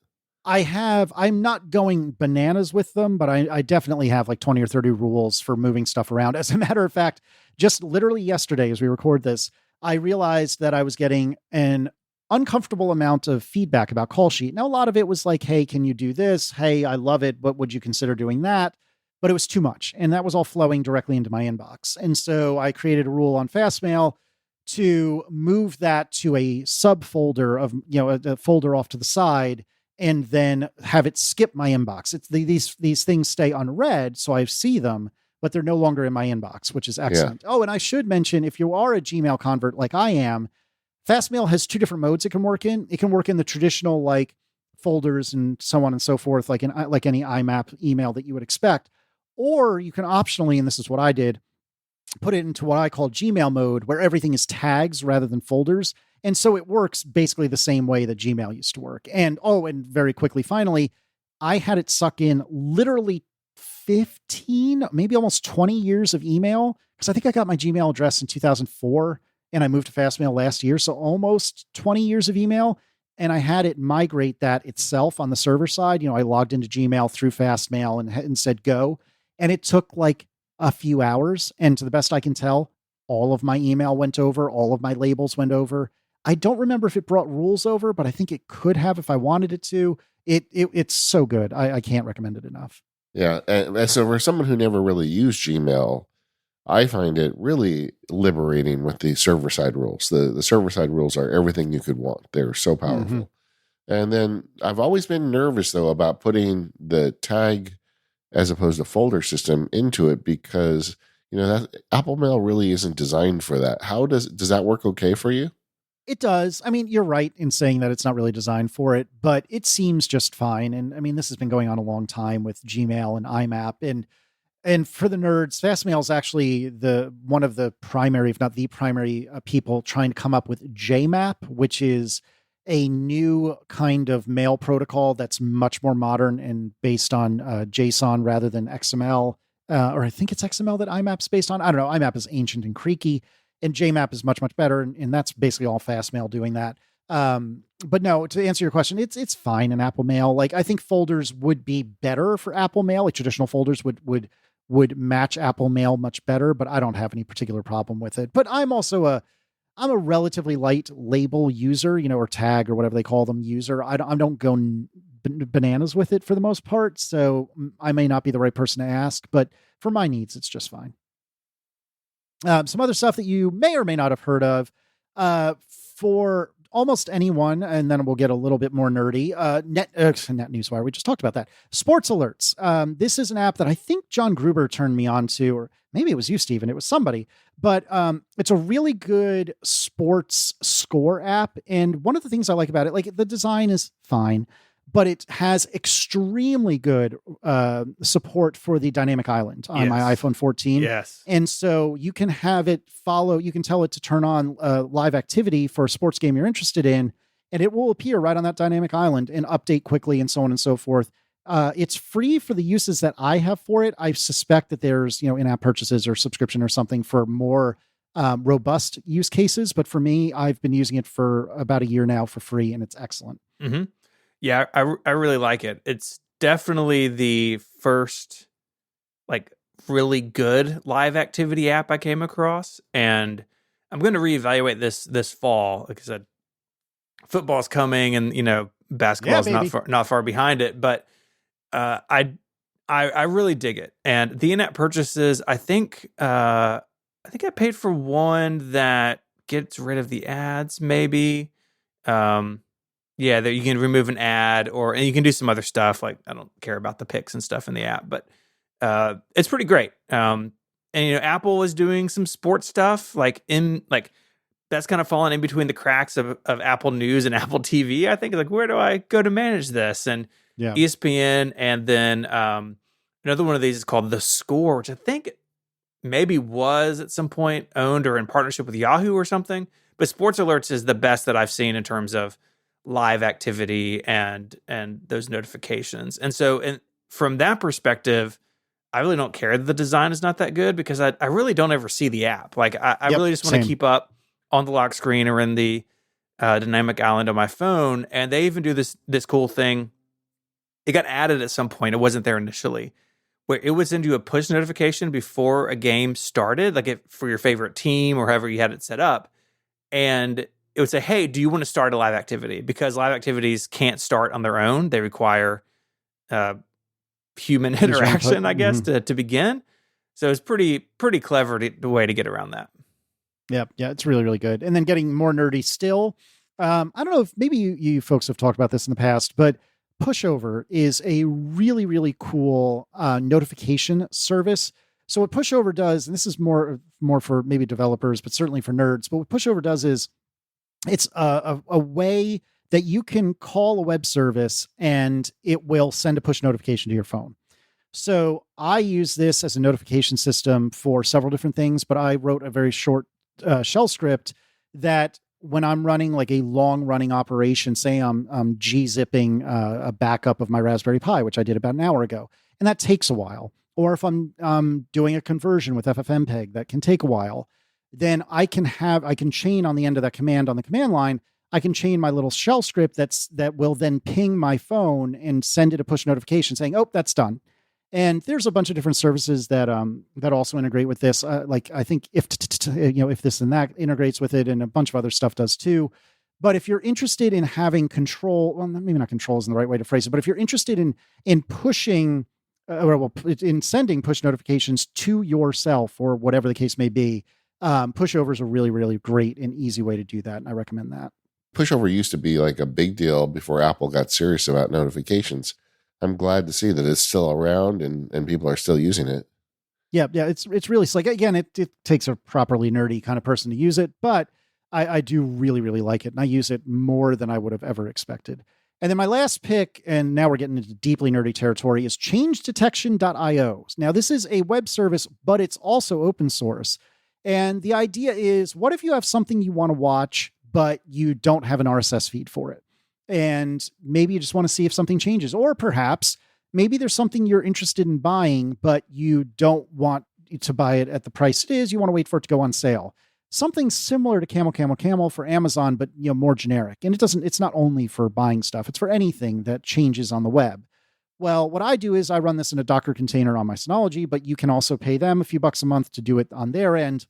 I have. I'm not going bananas with them, but I definitely have like 20 or 30 rules for moving stuff around. As a matter of fact, just literally yesterday, as we record this, I realized that I was getting an uncomfortable amount of feedback about Callsheet. Now, a lot of it was like, hey, can you do this? Hey, I love it, but would you consider doing that? But it was too much. And that was all flowing directly into my inbox. And so I created a rule on Fastmail to move that to a subfolder of, a folder off to the side, and then have it skip my inbox. It's these things stay unread, so I see them, but they're no longer in my inbox, which is excellent. Yeah. Oh, and I should mention, if you are a Gmail convert like I am, Fastmail has two different modes it can work in. It can work in the traditional like folders and so on and so forth, like any IMAP email that you would expect, or you can optionally, and this is what I did, put it into what I call Gmail mode, where everything is tags rather than folders. And so it works basically the same way that Gmail used to work. And very quickly, finally, I had it suck in literally 15, maybe almost 20 years of email. Because I think I got my Gmail address in 2004 and I moved to Fastmail last year. So almost 20 years of email. And I had it migrate that itself on the server side. I logged into Gmail through Fastmail and said go. And it took like a few hours. And to the best I can tell, all of my email went over, all of my labels went over. I don't remember if it brought rules over, but I think it could have if I wanted it to. It's so good. I can't recommend it enough. Yeah. And so for someone who never really used Gmail, I find it really liberating with the server-side rules. The server-side rules are everything you could want. They're so powerful. Mm-hmm. And then I've always been nervous, though, about putting the tag as opposed to folder system into it because, that Apple Mail really isn't designed for that. How does that work okay for you? It does. I mean, you're right in saying that it's not really designed for it, but it seems just fine. And I mean, this has been going on a long time with Gmail and IMAP. And for the nerds, Fastmail is actually one of the primary, if not the primary people trying to come up with JMAP, which is a new kind of mail protocol that's much more modern and based on JSON rather than XML. Or I think it's XML that IMAP's based on. I don't know. IMAP is ancient and creaky. And JMAP is much, much better. And that's basically all Fastmail doing that. But no, to answer your question, it's fine in Apple Mail. Like I think folders would be better for Apple Mail. Like traditional folders would match Apple Mail much better, but I don't have any particular problem with it. But I'm also I'm a relatively light label user, or tag or whatever they call them user. I don't go bananas with it for the most part. So I may not be the right person to ask, but for my needs, it's just fine. Some other stuff that you may or may not have heard of for almost anyone, and then we'll get a little bit more nerdy. Net Newswire, we just talked about that. Sports Alerts. This is an app that I think John Gruber turned me on to, or maybe it was you, Steven. It was somebody. But it's a really good sports score app. And one of the things I like about it, like the design is fine, but it has extremely good support for the dynamic island on my iPhone 14. Yes. And so you can have it you can tell it to turn on live activity for a sports game you're interested in, and it will appear right on that dynamic island and update quickly and so on and so forth. It's free for the uses that I have for it. I suspect that there's, in-app purchases or subscription or something for more robust use cases. But for me, I've been using it for about a year now for free, and it's excellent. Mm-hmm. Yeah, I really like it. It's definitely the first like really good live activity app I came across, and I'm going to reevaluate this fall. Like I said, football's coming, and basketball's not far behind it. But I really dig it, and the in-app purchases. I think I paid for one that gets rid of the ads, maybe. Yeah, that you can remove an ad, and you can do some other stuff. Like I don't care about the pics and stuff in the app, but it's pretty great. And Apple is doing some sports stuff, that's kind of fallen in between the cracks of Apple News and Apple TV. I think like, where do I go to manage this? And ESPN, and then another one of these is called The Score, which I think maybe was at some point owned or in partnership with Yahoo or something. But Sports Alerts is the best that I've seen in terms of live activity and those notifications. And so, from that perspective, I really don't care that the design is not that good, because I really don't ever see the app. Like I really just want to keep up on the lock screen or in the dynamic island on my phone. And they even do this cool thing. It got added at some point. It wasn't there initially, where it would send you a push notification before a game started, like for your favorite team or however you had it set up. And it would say, hey, do you want to start a live activity? Because live activities can't start on their own. They require human interaction, I guess, to begin. So it's pretty clever the way to get around that. Yeah, it's really, really good. And then getting more nerdy still, I don't know if maybe you folks have talked about this in the past, but Pushover is a really, really cool notification service. So what Pushover does, and this is more for maybe developers, but certainly for nerds, but what Pushover does is it's a way that you can call a web service and it will send a push notification to your phone. So I use this as a notification system for several different things, but I wrote a very short shell script that when I'm running like a long running operation, say I'm gzipping a backup of my Raspberry Pi, which I did about an hour ago, and that takes a while. Or if I'm doing a conversion with FFmpeg, that can take a while. Then I can chain on the end of that command on the command line. I can chain my little shell script that will then ping my phone and send it a push notification saying, "Oh, that's done." And there's a bunch of different services that also integrate with this. Like I think if this and that integrates with it, and a bunch of other stuff does too. But if you're interested in having control, well, maybe not control isn't the right way to phrase it, but if you're interested in pushing, in sending push notifications to yourself or whatever the case may be, Pushover is a really, really great and easy way to do that, and I recommend that. Pushover used to be like a big deal before Apple got serious about notifications. I'm glad to see that it's still around and people are still using it. Yeah, it's really slick. Again, it takes a properly nerdy kind of person to use it, but I do really, really like it, and I use it more than I would have ever expected. And then my last pick, and now we're getting into deeply nerdy territory, is changedetection.io. Now, this is a web service, but it's also open source. And the idea is, what if you have something you want to watch, but you don't have an RSS feed for it? And maybe you just want to see if something changes. Or perhaps maybe there's something you're interested in buying, but you don't want to buy it at the price it is. You want to wait for it to go on sale. Something similar to Camel for Amazon, but more generic. And it's not only for buying stuff, it's for anything that changes on the web. Well, what I do is I run this in a Docker container on my Synology, but you can also pay them a few bucks a month to do it on their end.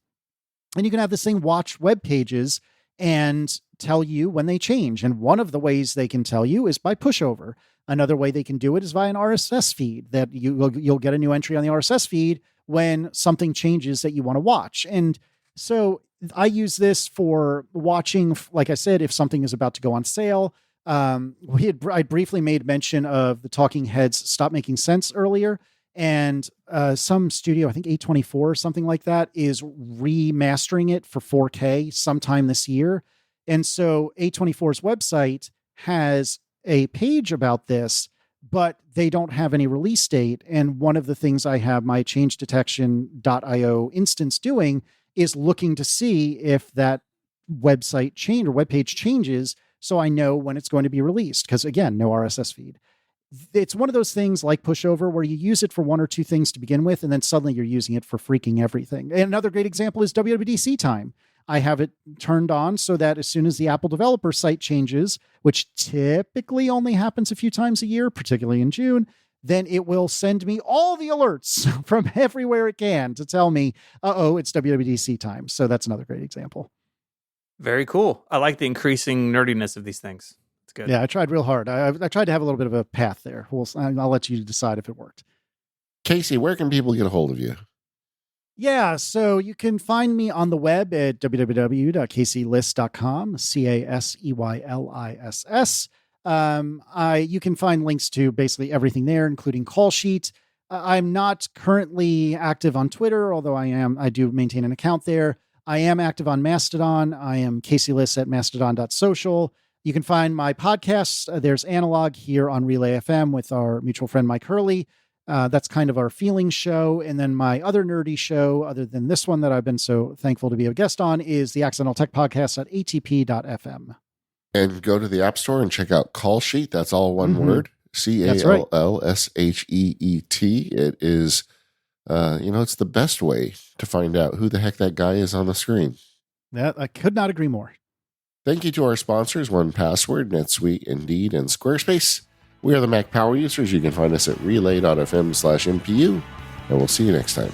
And you can have this thing watch web pages and tell you when they change. And one of the ways they can tell you is by Pushover. Another way they can do it is via an RSS feed, that you'll get a new entry on the RSS feed when something changes that you want to watch. And so I use this for watching, like I said, if something is about to go on sale. I briefly made mention of the Talking Heads Stop Making Sense earlier. And some studio, I think A24 or something like that, is remastering it for 4K sometime this year. And so A24's website has a page about this, but they don't have any release date. And one of the things I have my changedetection.io instance doing is looking to see if that website change or webpage changes, so I know when it's going to be released. Because again, no RSS feed. It's one of those things like Pushover where you use it for one or two things to begin with, and then suddenly you're using it for freaking everything. And another great example is WWDC time. I have it turned on so that as soon as the Apple developer site changes, which typically only happens a few times a year, particularly in June, then it will send me all the alerts from everywhere it can to tell me, it's WWDC time. So that's another great example. Very cool. I like the increasing nerdiness of these things. It's good. Yeah, I tried real hard. I tried to have a little bit of a path there. I'll let you decide if it worked. Casey, where can people get a hold of you? Yeah, so you can find me on the web at www.caseyliss.com, CASEYLISS. You can find links to basically everything there, including Callsheet. I'm not currently active on Twitter, although I do maintain an account there. I am active on Mastodon. I am Casey Liss at mastodon.social. You can find my podcasts. There's Analog here on Relay FM with our mutual friend Mike Hurley. That's kind of our feelings show. And then my other nerdy show, other than this one that I've been so thankful to be a guest on, is the Accidental Tech Podcast at atp.fm. And go to the App Store and check out Callsheet. That's all one word. CALLSHEET. It is, it's the best way to find out who the heck that guy is on the screen. That I could not agree more. Thank you to our sponsors, 1Password, NetSuite, Indeed, and Squarespace. We are the Mac Power Users. You can find us at relay.fm/MPU, and we'll see you next time.